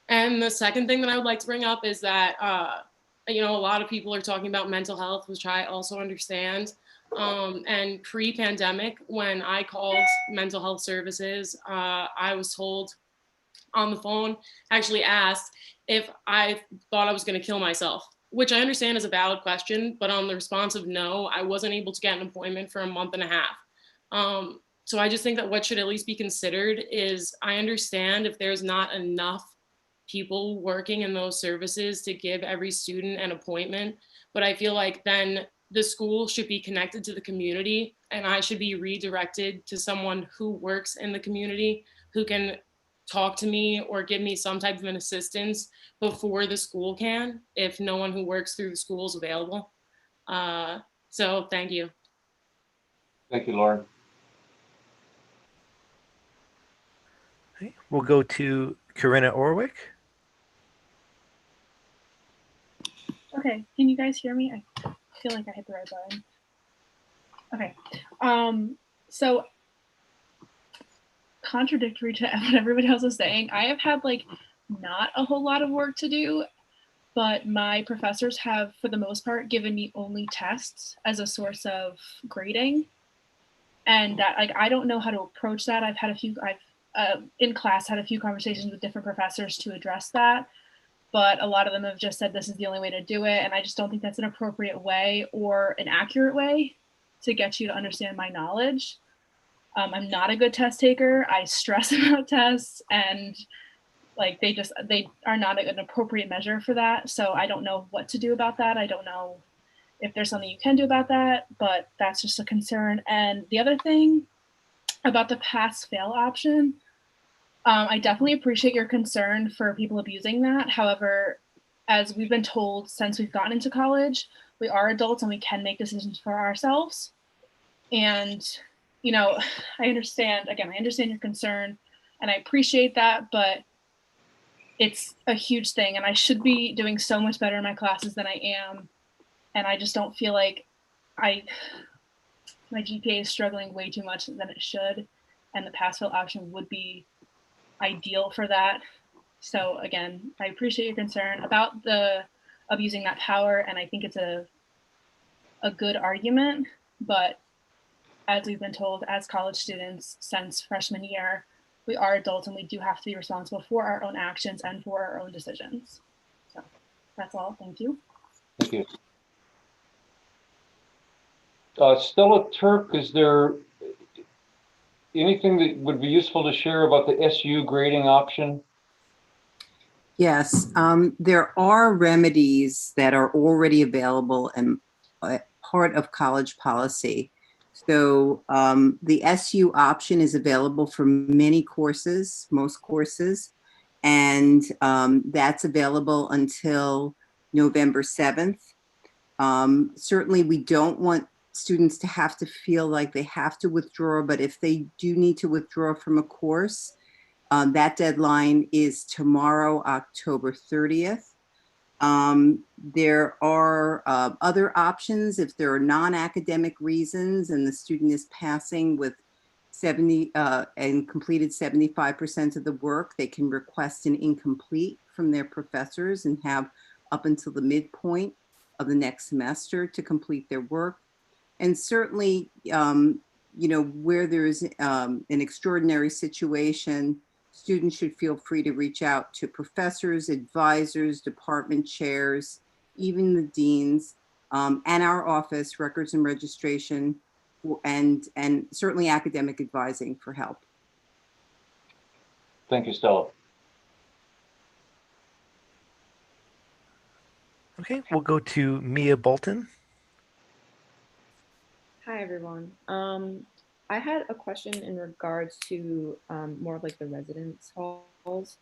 And the second thing that I would like to bring up is that, you know, a lot of people are talking about mental health, which I also understand. And pre-pandemic, when I called mental health services, I was told on the phone, actually asked if I thought I was going to kill myself, which I understand is a valid question, but on the response of no, I wasn't able to get an appointment for a month and a half. So I just think that what should at least be considered is, I understand if there's not enough people working in those services to give every student an appointment, but I feel like then the school should be connected to the community, and I should be redirected to someone who works in the community who can talk to me or give me some type of an assistance before the school can, if no one who works through the school is available. So thank you. Thank you, Lauren. Okay, we'll go to Corinna Orwick. Okay, can you guys hear me? I feel like I hit the right button. Okay, so contradictory to what everybody else is saying, I have had like not a whole lot of work to do, but my professors have, for the most part, given me only tests as a source of grading. And that, like, I don't know how to approach that. I've in class had a few conversations with different professors to address that, but a lot of them have just said this is the only way to do it. And I just don't think that's an appropriate way or an accurate way to get you to understand my knowledge. I'm not a good test taker. I stress about tests, and like they are not an appropriate measure for that. So I don't know what to do about that. I don't know if there's something you can do about that, but that's just a concern. And the other thing about the pass fail option, I definitely appreciate your concern for people abusing that. However, as we've been told since we've gotten into college, we are adults and we can make decisions for ourselves. And, you know, I understand your concern and I appreciate that, but it's a huge thing and I should be doing so much better in my classes than I am. And I just don't feel like my GPA is struggling way too much than it should. And the pass fail option would be ideal for that. So again, I appreciate your concern about abusing that power. And I think it's a good argument, but as we've been told as college students since freshman year, we are adults and we do have to be responsible for our own actions and for our own decisions. So that's all. Thank you. Thank you. Stella Turk, is there, anything that would be useful to share about the SU grading option? Yes, there are remedies that are already available and part of college policy. So the SU option is available for many courses, most courses, and that's available until November 7th. Certainly, we don't want students to have to feel like they have to withdraw, but if they do need to withdraw from a course, that deadline is tomorrow, October 30th. There are other options if there are non-academic reasons and the student is passing with 70 and completed 75% of the work, they can request an incomplete from their professors and have up until the midpoint of the next semester to complete their work. And certainly, you know, where there's an extraordinary situation, students should feel free to reach out to professors, advisors, department chairs, even the deans, and our office, records and registration, and certainly academic advising for help. Thank you, Stella. Okay, we'll go to Mia Bolton. Hi, everyone. I had a question in regards to more of like the residence halls.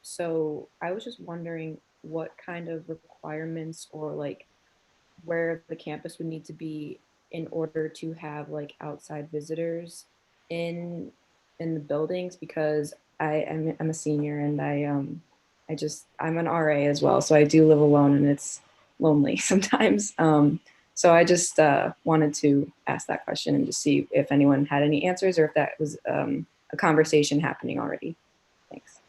So I was just wondering what kind of requirements or like where the campus would need to be in order to have like outside visitors in the buildings, because I'm a senior and I'm an RA as well, so I do live alone and it's lonely sometimes. So I just wanted to ask that question and just see if anyone had any answers or if that was a conversation happening already. Thanks.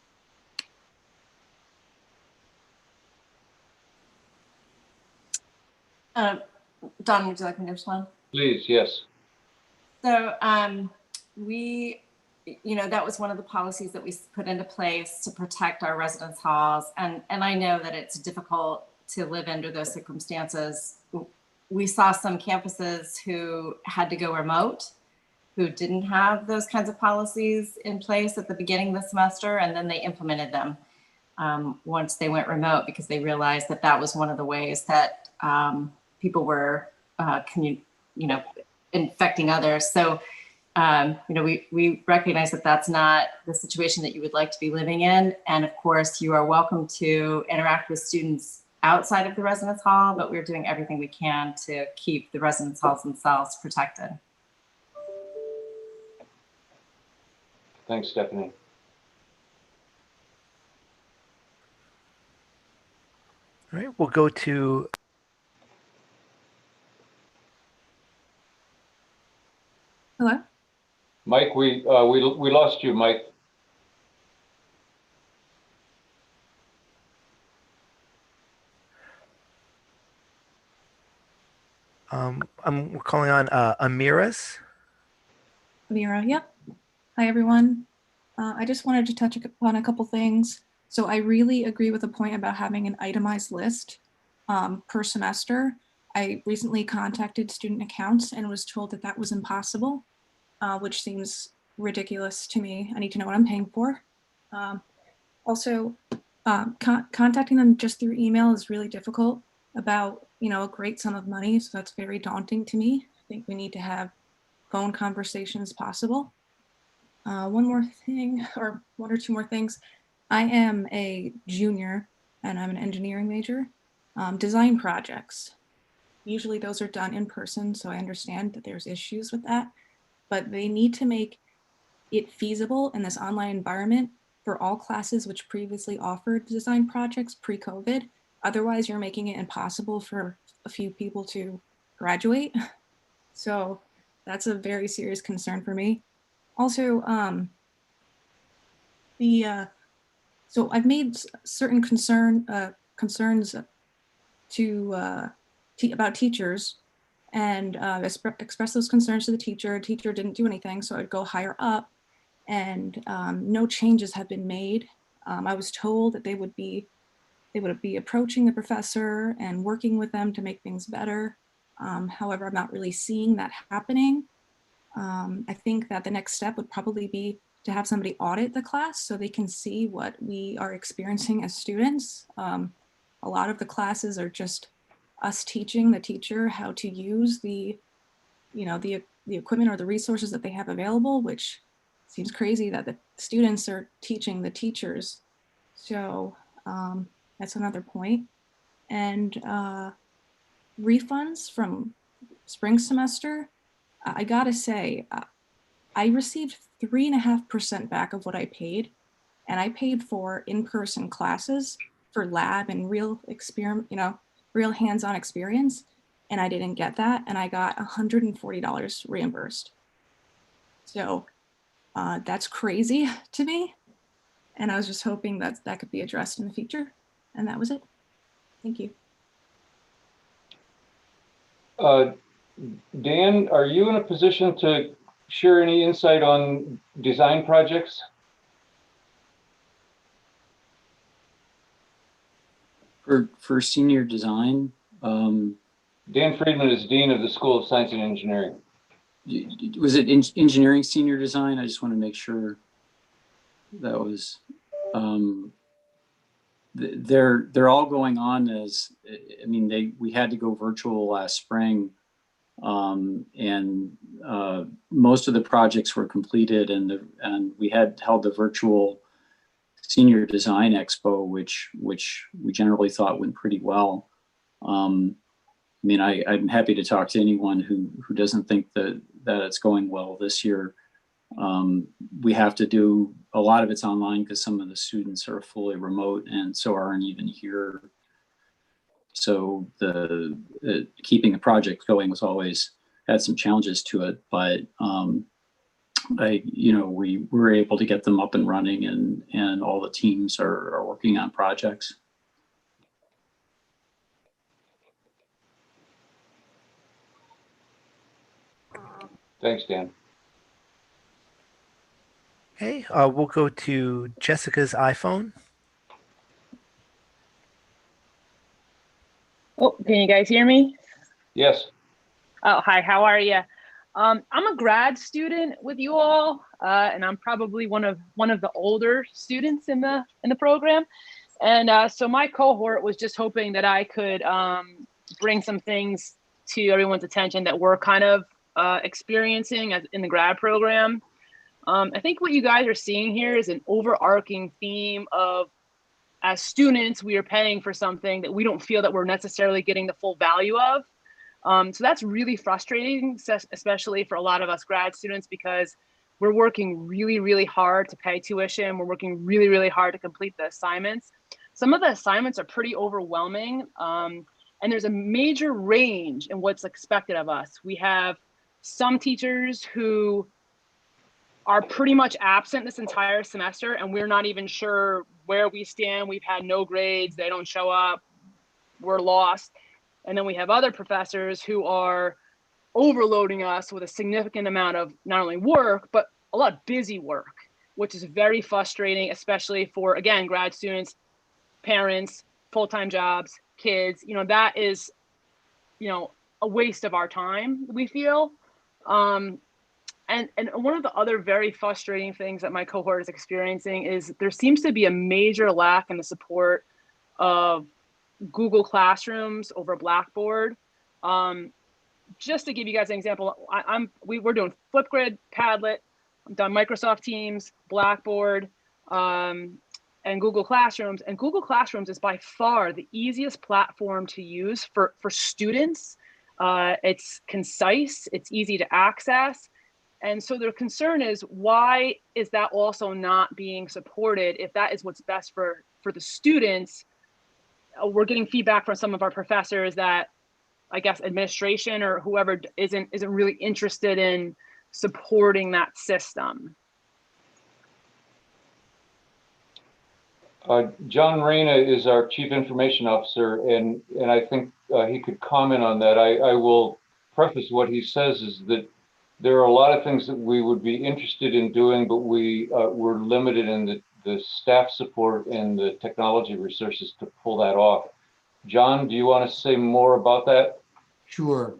Don, would you like me to respond? Please, yes. So we, you know, that was one of the policies that we put into place to protect our residence halls. And I know that it's difficult to live under those circumstances. We saw some campuses who had to go remote, who didn't have those kinds of policies in place at the beginning of the semester, and then they implemented them once they went remote because they realized that that was one of the ways that people were, infecting others. So, we recognize that that's not the situation that you would like to be living in. And of course, you are welcome to interact with students outside of the residence hall, but we're doing everything we can to keep the residence halls themselves protected. Thanks, Stephanie. All right, we'll go to Hello? Mike, we lost you, Mike. we're calling on Amira's. Amira, yep. Hi, everyone. I just wanted to touch upon a couple things. So I really agree with the point about having an itemized list per semester. I recently contacted student accounts and was told that that was impossible, which seems ridiculous to me. I need to know what I'm paying for. Also, contacting them just through email is really difficult about, a great sum of money. So that's very daunting to me. I think we need to have phone conversations possible. One more thing, or one or two more things. I am a junior and I'm an engineering major. Design projects. Usually those are done in person, so I understand that there's issues with that, but they need to make it feasible in this online environment for all classes which previously offered design projects pre-COVID. Otherwise, you're making it impossible for a few people to graduate. So that's a very serious concern for me. Also, so I've made certain concerns about teachers and express those concerns to the teacher. Teacher didn't do anything, so I'd go higher up, and no changes have been made. I was told that they would be approaching the professor and working with them to make things better. However, I'm not really seeing that happening. I think that the next step would probably be to have somebody audit the class so they can see what we are experiencing as students. A lot of the classes are just us teaching the teacher how to use the equipment or the resources that they have available, which seems crazy that the students are teaching the teachers. So that's another point. And refunds from spring semester, I gotta say, I received 3.5% back of what I paid, and I paid for in-person classes for lab and real experiment, real hands-on experience, and I didn't get that, and I got $140 reimbursed. So that's crazy to me, and I was just hoping that that could be addressed in the future, and that was it. Thank you. Dan, are you in a position to share any insight on design projects? For senior design? Dan Friedman is Dean of the School of Science and Engineering. Was it engineering senior design? I just want to make sure that was, they're all going on as, I mean, we had to go virtual last spring. And most of the projects were completed, and we had held the virtual Senior Design Expo, which we generally thought went pretty well. I mean, I'm happy to talk to anyone who doesn't think that it's going well this year. We have to do a lot of it's online because some of the students are fully remote and so aren't even here. So keeping a project going was always had some challenges to it, but we were able to get them up and running, and all the teams are working on projects. Thanks, Dan. Okay, we'll go to Jessica's iPhone. Oh, can you guys hear me? Yes. Oh, hi, how are you? I'm a grad student with you all, and I'm probably one of the older students in the program. And so my cohort was just hoping that I could bring some things to everyone's attention that we're kind of experiencing in the grad program. I think what you guys are seeing here is an overarching theme of, as students, we are paying for something that we don't feel that we're necessarily getting the full value of. So that's really frustrating, especially for a lot of us grad students, because we're working really, really hard to pay tuition. We're working really, really hard to complete the assignments. Some of the assignments are pretty overwhelming, and there's a major range in what's expected of us. We have some teachers who are pretty much absent this entire semester, and we're not even sure where we stand. We've had no grades, they don't show up, we're lost. And then we have other professors who are overloading us with a significant amount of not only work, but a lot of busy work, which is very frustrating, especially for, again, grad students, parents, full-time jobs, kids. That is, a waste of our time, we feel. And one of the other very frustrating things that my cohort is experiencing is there seems to be a major lack in the support of Google Classrooms over Blackboard. Just to give you guys an example, we're doing Flipgrid, Padlet, I've done Microsoft Teams, Blackboard, and Google Classrooms. And Google Classrooms is by far the easiest platform to use for students. It's concise, it's easy to access. And so their concern is, why is that also not being supported if that is what's best for the students? We're getting feedback from some of our professors that, I guess, administration or whoever isn't really interested in supporting that system. John Reyna is our Chief Information Officer, and I think he could comment on that. I will preface what he says is that there are a lot of things that we would be interested in doing, but we're limited in the staff support and the technology resources to pull that off. John, do you want to say more about that? Sure.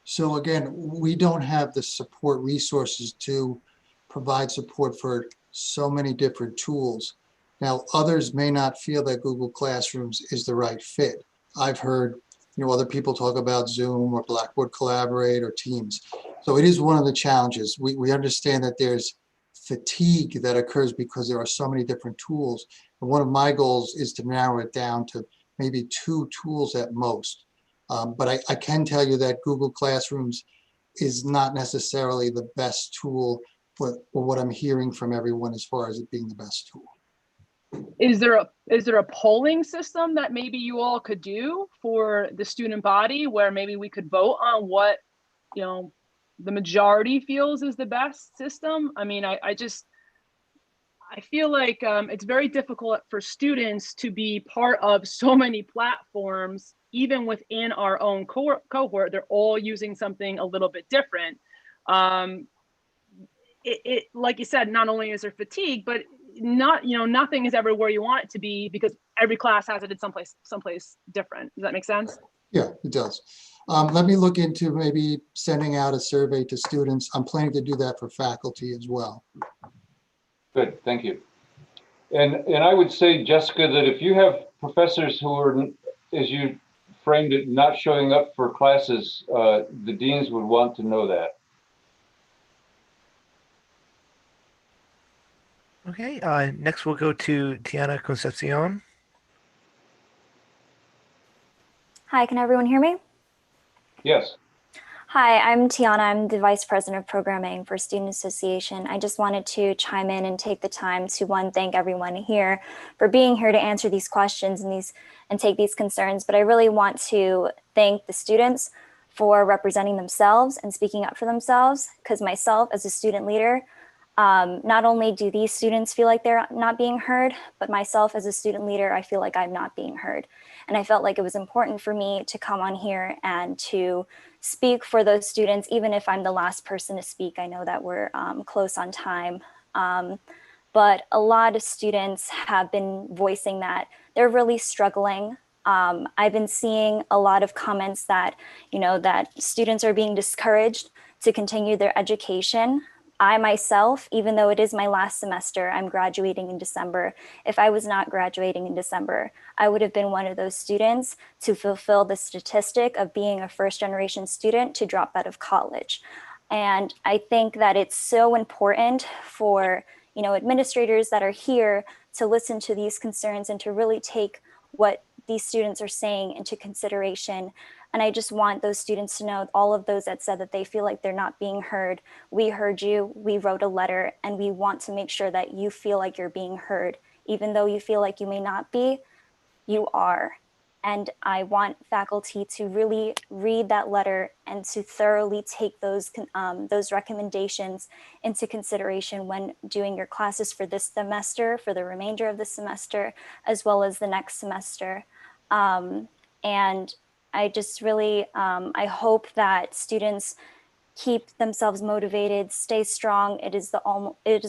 So again, we don't have the support resources to provide support for so many different tools. Now, others may not feel that Google Classrooms is the right fit. I've heard, other people talk about Zoom or Blackboard Collaborate or Teams. So it is one of the challenges. We understand that there's fatigue that occurs because there are so many different tools. And one of my goals is to narrow it down to maybe 2 tools at most. But I can tell you that Google Classrooms is not necessarily the best tool for what I'm hearing from everyone as far as it being the best tool. Is there a polling system that maybe you all could do for the student body where maybe we could vote on what, the majority feels is the best system? I mean, I feel like it's very difficult for students to be part of so many platforms, even within our own cohort. They're all using something a little bit different. It like you said, not only is there fatigue, but nothing is ever where you want it to be because every class has it in someplace different. Does that make sense? Yeah, it does. Let me look into maybe sending out a survey to students. I'm planning to do that for faculty as well. Good, thank you. And I would say, Jessica, that if you have professors who are, as you framed it, not showing up for classes, the deans would want to know that. Okay, next we'll go to Tiana Concepcion. Hi, can everyone hear me? Yes. Hi, I'm Tiana. I'm the Vice President of Programming for Student Association. I just wanted to chime in and take the time to, one, thank everyone here for being here to answer these questions and take these concerns. But I really want to thank the students for representing themselves and speaking up for themselves, because myself as a student leader, not only do these students feel like they're not being heard, but myself as a student leader, I feel like I'm not being heard. And I felt like it was important for me to come on here and to speak for those students, even if I'm the last person to speak. I know that we're close on time. But a lot of students have been voicing that they're really struggling. I've been seeing a lot of comments that, that students are being discouraged to continue their education. I myself, even though it is my last semester, I'm graduating in December. If I was not graduating in December, I would have been one of those students to fulfill the statistic of being a first-generation student to drop out of college. And I think that it's so important for, administrators that are here to listen to these concerns and to really take what these students are saying into consideration. And I just want those students to know, all of those that said that they feel like they're not being heard, we heard you, we wrote a letter, and we want to make sure that you feel like you're being heard. Even though you feel like you may not be, you are. And I want faculty to really read that letter and to thoroughly take those recommendations into consideration when doing your classes for this semester, for the remainder of the semester, as well as the next semester. And I just really, I hope that students keep themselves motivated, stay strong. It is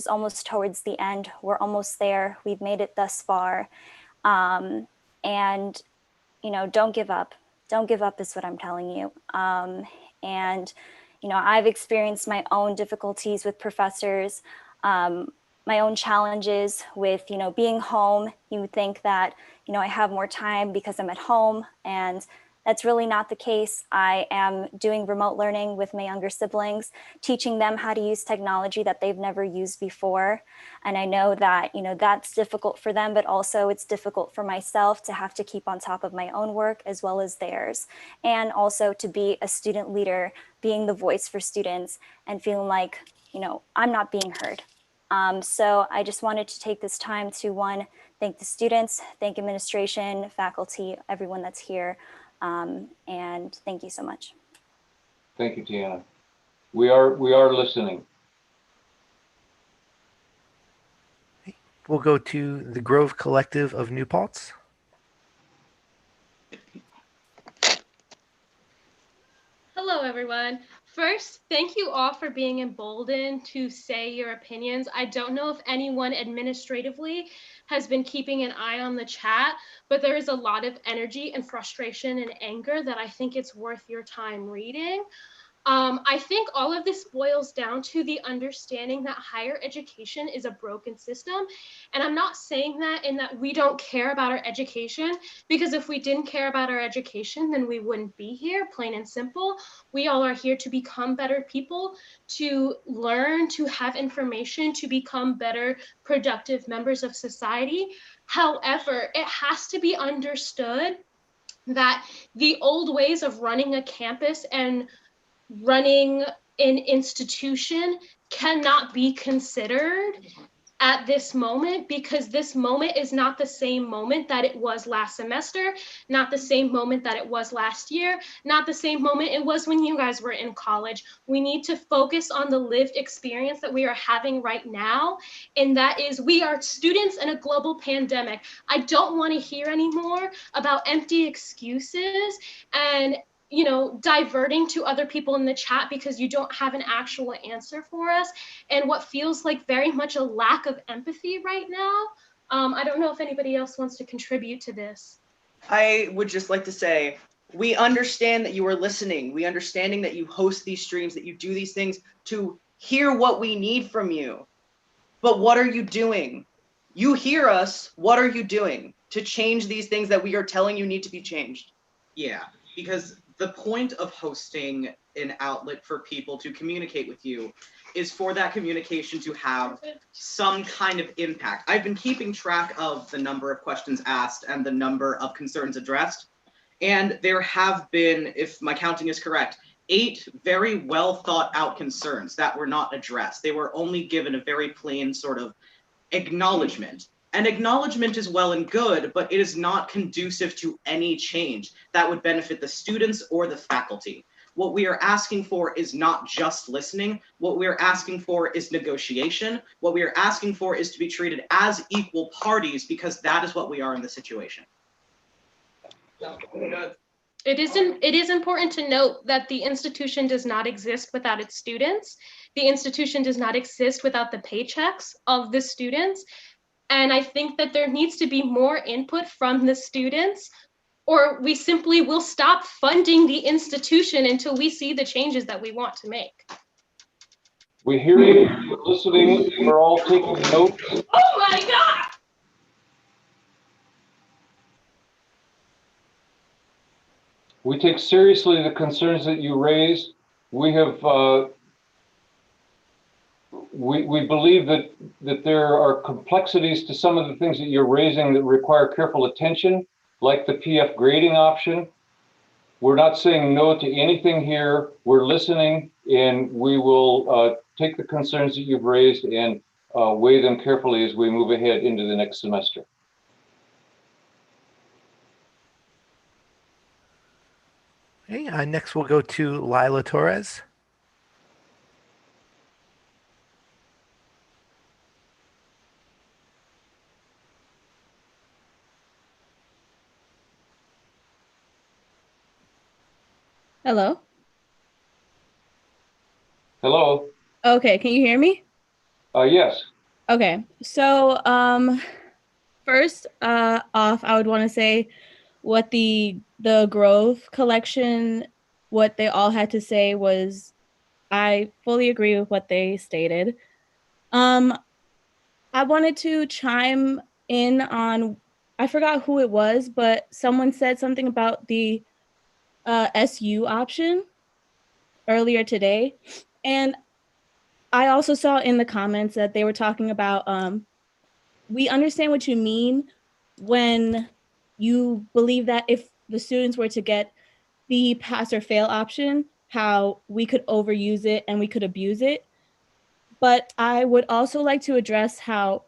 almost towards the end. We're almost there. We've made it thus far. And, don't give up. Don't give up is what I'm telling you. And, I've experienced my own difficulties with professors, my own challenges with, being home. You would think that, I have more time because I'm at home, and that's really not the case. I am doing remote learning with my younger siblings, teaching them how to use technology that they've never used before. And I know that, that's difficult for them, but also it's difficult for myself to have to keep on top of my own work as well as theirs. And also to be a student leader, being the voice for students and feeling like, I'm not being heard. So I just wanted to take this time to, one, thank the students, thank administration, faculty, everyone that's here. And thank you so much. Thank you, Tiana. We are listening. We'll go to the Grove Collective of New Paltz. Hello, everyone. First, thank you all for being emboldened to say your opinions. I don't know if anyone administratively has been keeping an eye on the chat, but there is a lot of energy and frustration and anger that I think it's worth your time reading. I think all of this boils down to the understanding that higher education is a broken system. And I'm not saying that in that we don't care about our education, because if we didn't care about our education, then we wouldn't be here, plain and simple. We all are here to become better people, to learn, to have information, to become better, productive members of society. However, it has to be understood that the old ways of running a campus and running an institution cannot be considered at this moment, because this moment is not the same moment that it was last semester, not the same moment that it was last year, not the same moment it was when you guys were in college. We need to focus on the lived experience that we are having right now, and that is we are students in a global pandemic. I don't want to hear anymore about empty excuses and diverting to other people in the chat because you don't have an actual answer for us, and what feels like very much a lack of empathy right now. I don't know if anybody else wants to contribute to this. I would just like to say, we understand that you are listening. We understanding that you host these streams, that you do these things to hear what we need from you. But what are you doing? You hear us. What are you doing to change these things that we are telling you need to be changed? Yeah, because the point of hosting an outlet for people to communicate with you is for that communication to have some kind of impact. I've been keeping track of the number of questions asked and the number of concerns addressed, and there have been, if my counting is correct, 8 very well thought out concerns that were not addressed. They were only given a very plain sort of acknowledgement. And acknowledgement is well and good, but it is not conducive to any change that would benefit the students or the faculty. What we are asking for is not just listening. What we are asking for is negotiation. What we are asking for is to be treated as equal parties, because that is what we are in the situation. It is important to note that the institution does not exist without its students. The institution does not exist without the paychecks of the students. And I think that there needs to be more input from the students, or we simply will stop funding the institution until we see the changes that we want to make. We hear you, we're listening, we're all taking notes. Oh my God! We take seriously the concerns that you raise. We have we believe that there are complexities to some of the things that you're raising that require careful attention, like the PF grading option. We're not saying no to anything here. We're listening, and we will take the concerns that you've raised and weigh them carefully as we move ahead into the next semester. Okay, next we'll go to Lila Torres. Hello. Hello. Okay, can you hear me? Yes. Okay, so first off, I would want to say what the Grove collection, what they all had to say was, I fully agree with what they stated. I wanted to chime in on, I forgot who it was, but someone said something about the SU option earlier today. And I also saw in the comments that they were talking about, we understand what you mean when you believe that if the students were to get the pass or fail option, how we could overuse it and we could abuse it. But I would also like to address how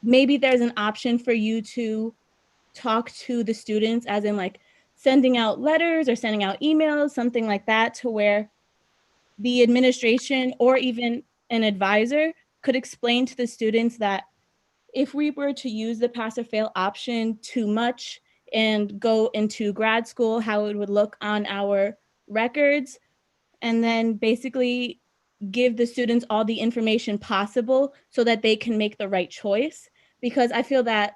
maybe there's an option for you to talk to the students, as in like sending out letters or sending out emails, something like that, to where the administration or even an advisor could explain to the students that if we were to use the pass or fail option too much and go into grad school, how it would look on our records, and then basically give the students all the information possible so that they can make the right choice. Because I feel that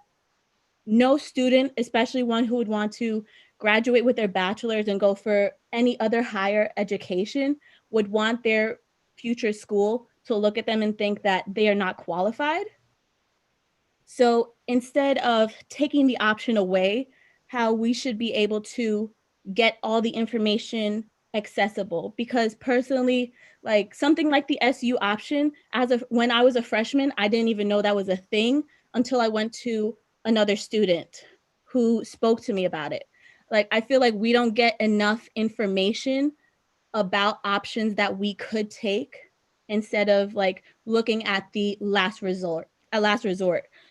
no student, especially one who would want to graduate with their bachelor's and go for any other higher education, would want their future school to look at them and think that they are not qualified. So instead of taking the option away, how we should be able to get all the information accessible. Because personally, like something like the SU option, when I was a freshman, I didn't even know that was a thing until I went to another student who spoke to me about it. Like, I feel like we don't get enough information about options that we could take instead of like looking at the last resort.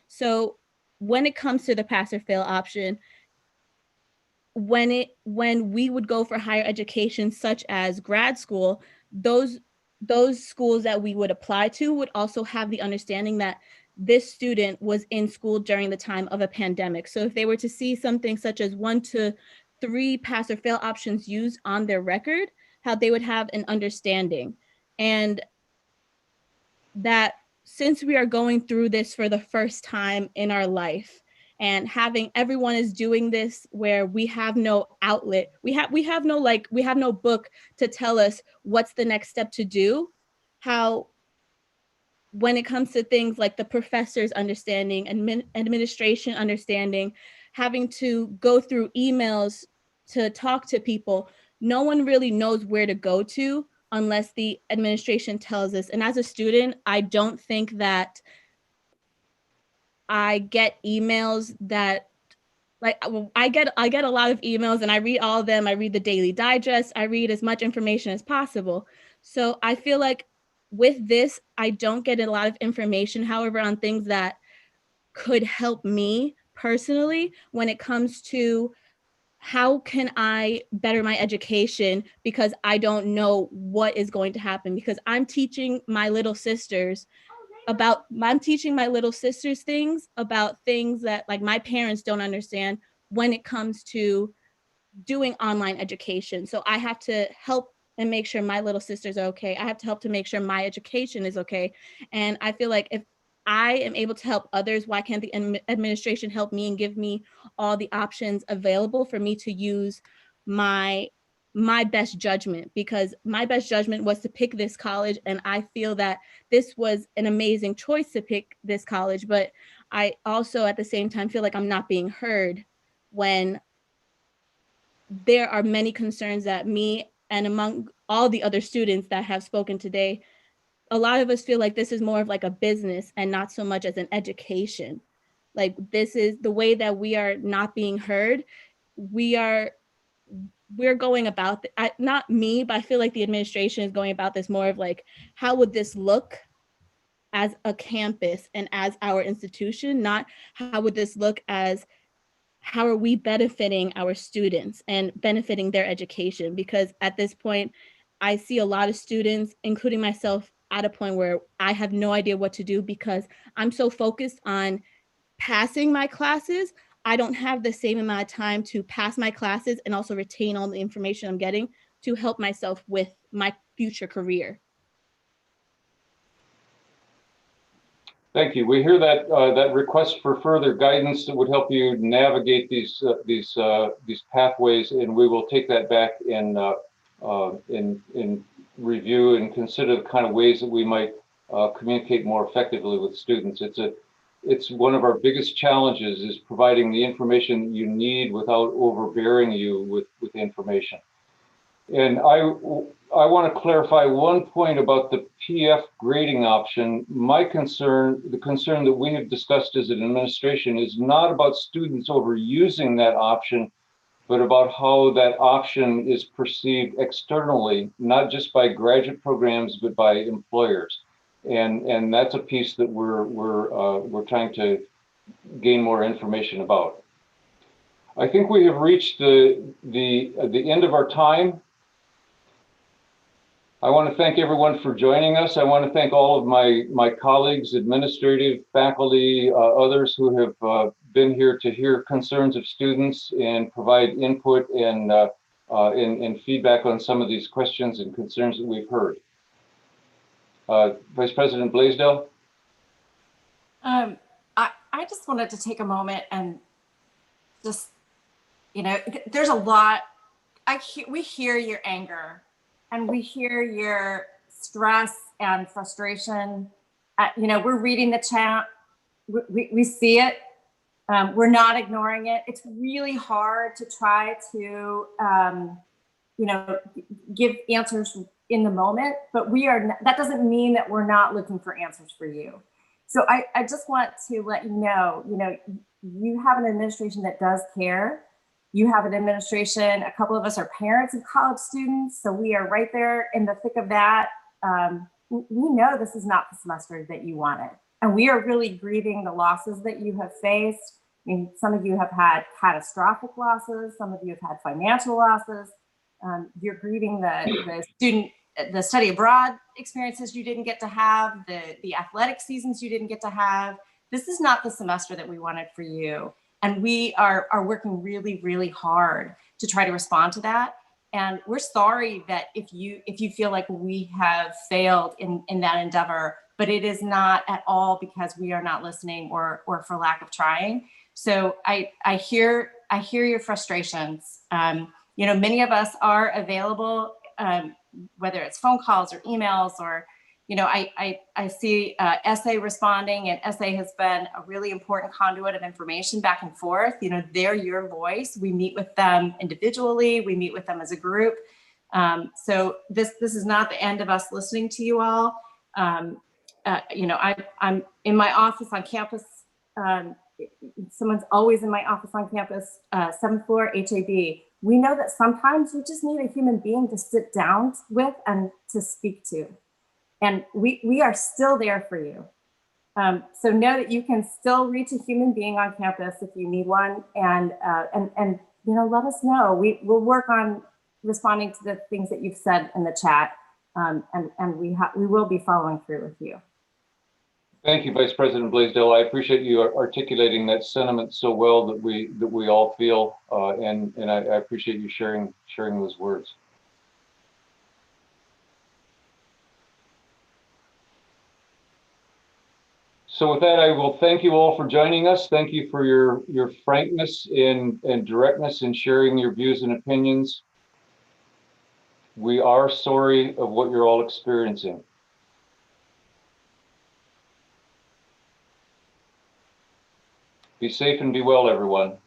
So when it comes to the pass or fail option, when we would go for higher education such as grad school, those schools that we would apply to would also have the understanding that this student was in school during the time of a pandemic. So if they were to see something such as 1 to 3 pass or fail options used on their record, how they would have an understanding. And that since we are going through this for the first time in our life, and having everyone is doing this where we have no outlet, we have no book to tell us what's the next step to do, how when it comes to things like the professors understanding, administration understanding, having to go through emails to talk to people, no one really knows where to go to unless the administration tells us. And as a student, I don't think that I get emails that like I get a lot of emails and I read all of them. I read the Daily Digest. I read as much information as possible. So I feel like with this, I don't get a lot of information, however, on things that could help me personally when it comes to how can I better my education, because I don't know what is going to happen, because I'm teaching my little sisters things about things that like my parents don't understand when it comes to doing online education. So I have to help and make sure my little sisters are okay. I have to help to make sure my education is okay. And I feel like if I am able to help others, why can't the administration help me and give me all the options available for me to use my best judgment? Because my best judgment was to pick this college, and I feel that this was an amazing choice to pick this college, but I also at the same time feel like I'm not being heard when there are many concerns that me and among all the other students that have spoken today, a lot of us feel like this is more of like a business and not so much as an education. Like, this is the way that we are not being heard. We're going about not me, but I feel like the administration is going about this more of like, how would this look as a campus and as our institution, not how would this look as how are we benefiting our students and benefiting their education? Because at this point, I see a lot of students, including myself, at a point where I have no idea what to do because I'm so focused on passing my classes. I don't have the same amount of time to pass my classes and also retain all the information I'm getting to help myself with my future career. Thank you. We hear that that request for further guidance that would help you navigate these pathways, and we will take that back in review and consider the kind of ways that we might communicate more effectively with students. It's one of our biggest challenges is providing the information that you need without overbearing you with information. And I want to clarify one point about the PF grading option. My concern, the concern that we have discussed as an administration, is not about students overusing that option, but about how that option is perceived externally, not just by graduate programs, but by employers. And that's a piece that we're trying to gain more information about. I think we have reached the end of our time. I want to thank everyone for joining us. I want to thank all of my colleagues, administrative, faculty, others who have been here to hear concerns of students and provide input and feedback on some of these questions and concerns that we've heard. Vice President Blaisdell? I just wanted to take a moment and just, there's a lot, we hear your anger. and we hear your stress and frustration. We're reading the chat. We see it. We're not ignoring it. It's really hard to try to, give answers in the moment, but that doesn't mean that we're not looking for answers for you. So I just want to let you know, you have an administration that does care. You have an administration, a couple of us are parents of college students, so we are right there in the thick of that. We know this is not the semester that you wanted, and we are really grieving the losses that you have faced. I mean, some of you have had catastrophic losses, some of you have had financial losses. You're grieving the study abroad experiences you didn't get to have, the athletic seasons you didn't get to have. This is not the semester that we wanted for you. And we are working really, really hard to try to respond to that. And we're sorry that if you feel like we have failed in that endeavor, but it is not at all because we are not listening or for lack of trying. So I hear your frustrations. Many of us are available, whether it's phone calls or emails or, I see SA responding, and SA has been a really important conduit of information back and forth. They're your voice. We meet with them individually. We meet with them as a group. So this is not the end of us listening to you all. I'm in my office on campus. Someone's always in my office on campus, 7th floor, HAB. We know that sometimes you just need a human being to sit down with and to speak to. And we are still there for you. So know that you can still reach a human being on campus if you need one, and let us know. We'll work on responding to the things that you've said in the chat, and we will be following through with you. Thank you, Vice President Blaisdell. I appreciate you articulating that sentiment so well that we all feel, and I appreciate you sharing those words. So with that, I will thank you all for joining us. Thank you for your frankness and directness in sharing your views and opinions. We are sorry of what you're all experiencing. Be safe and be well, everyone.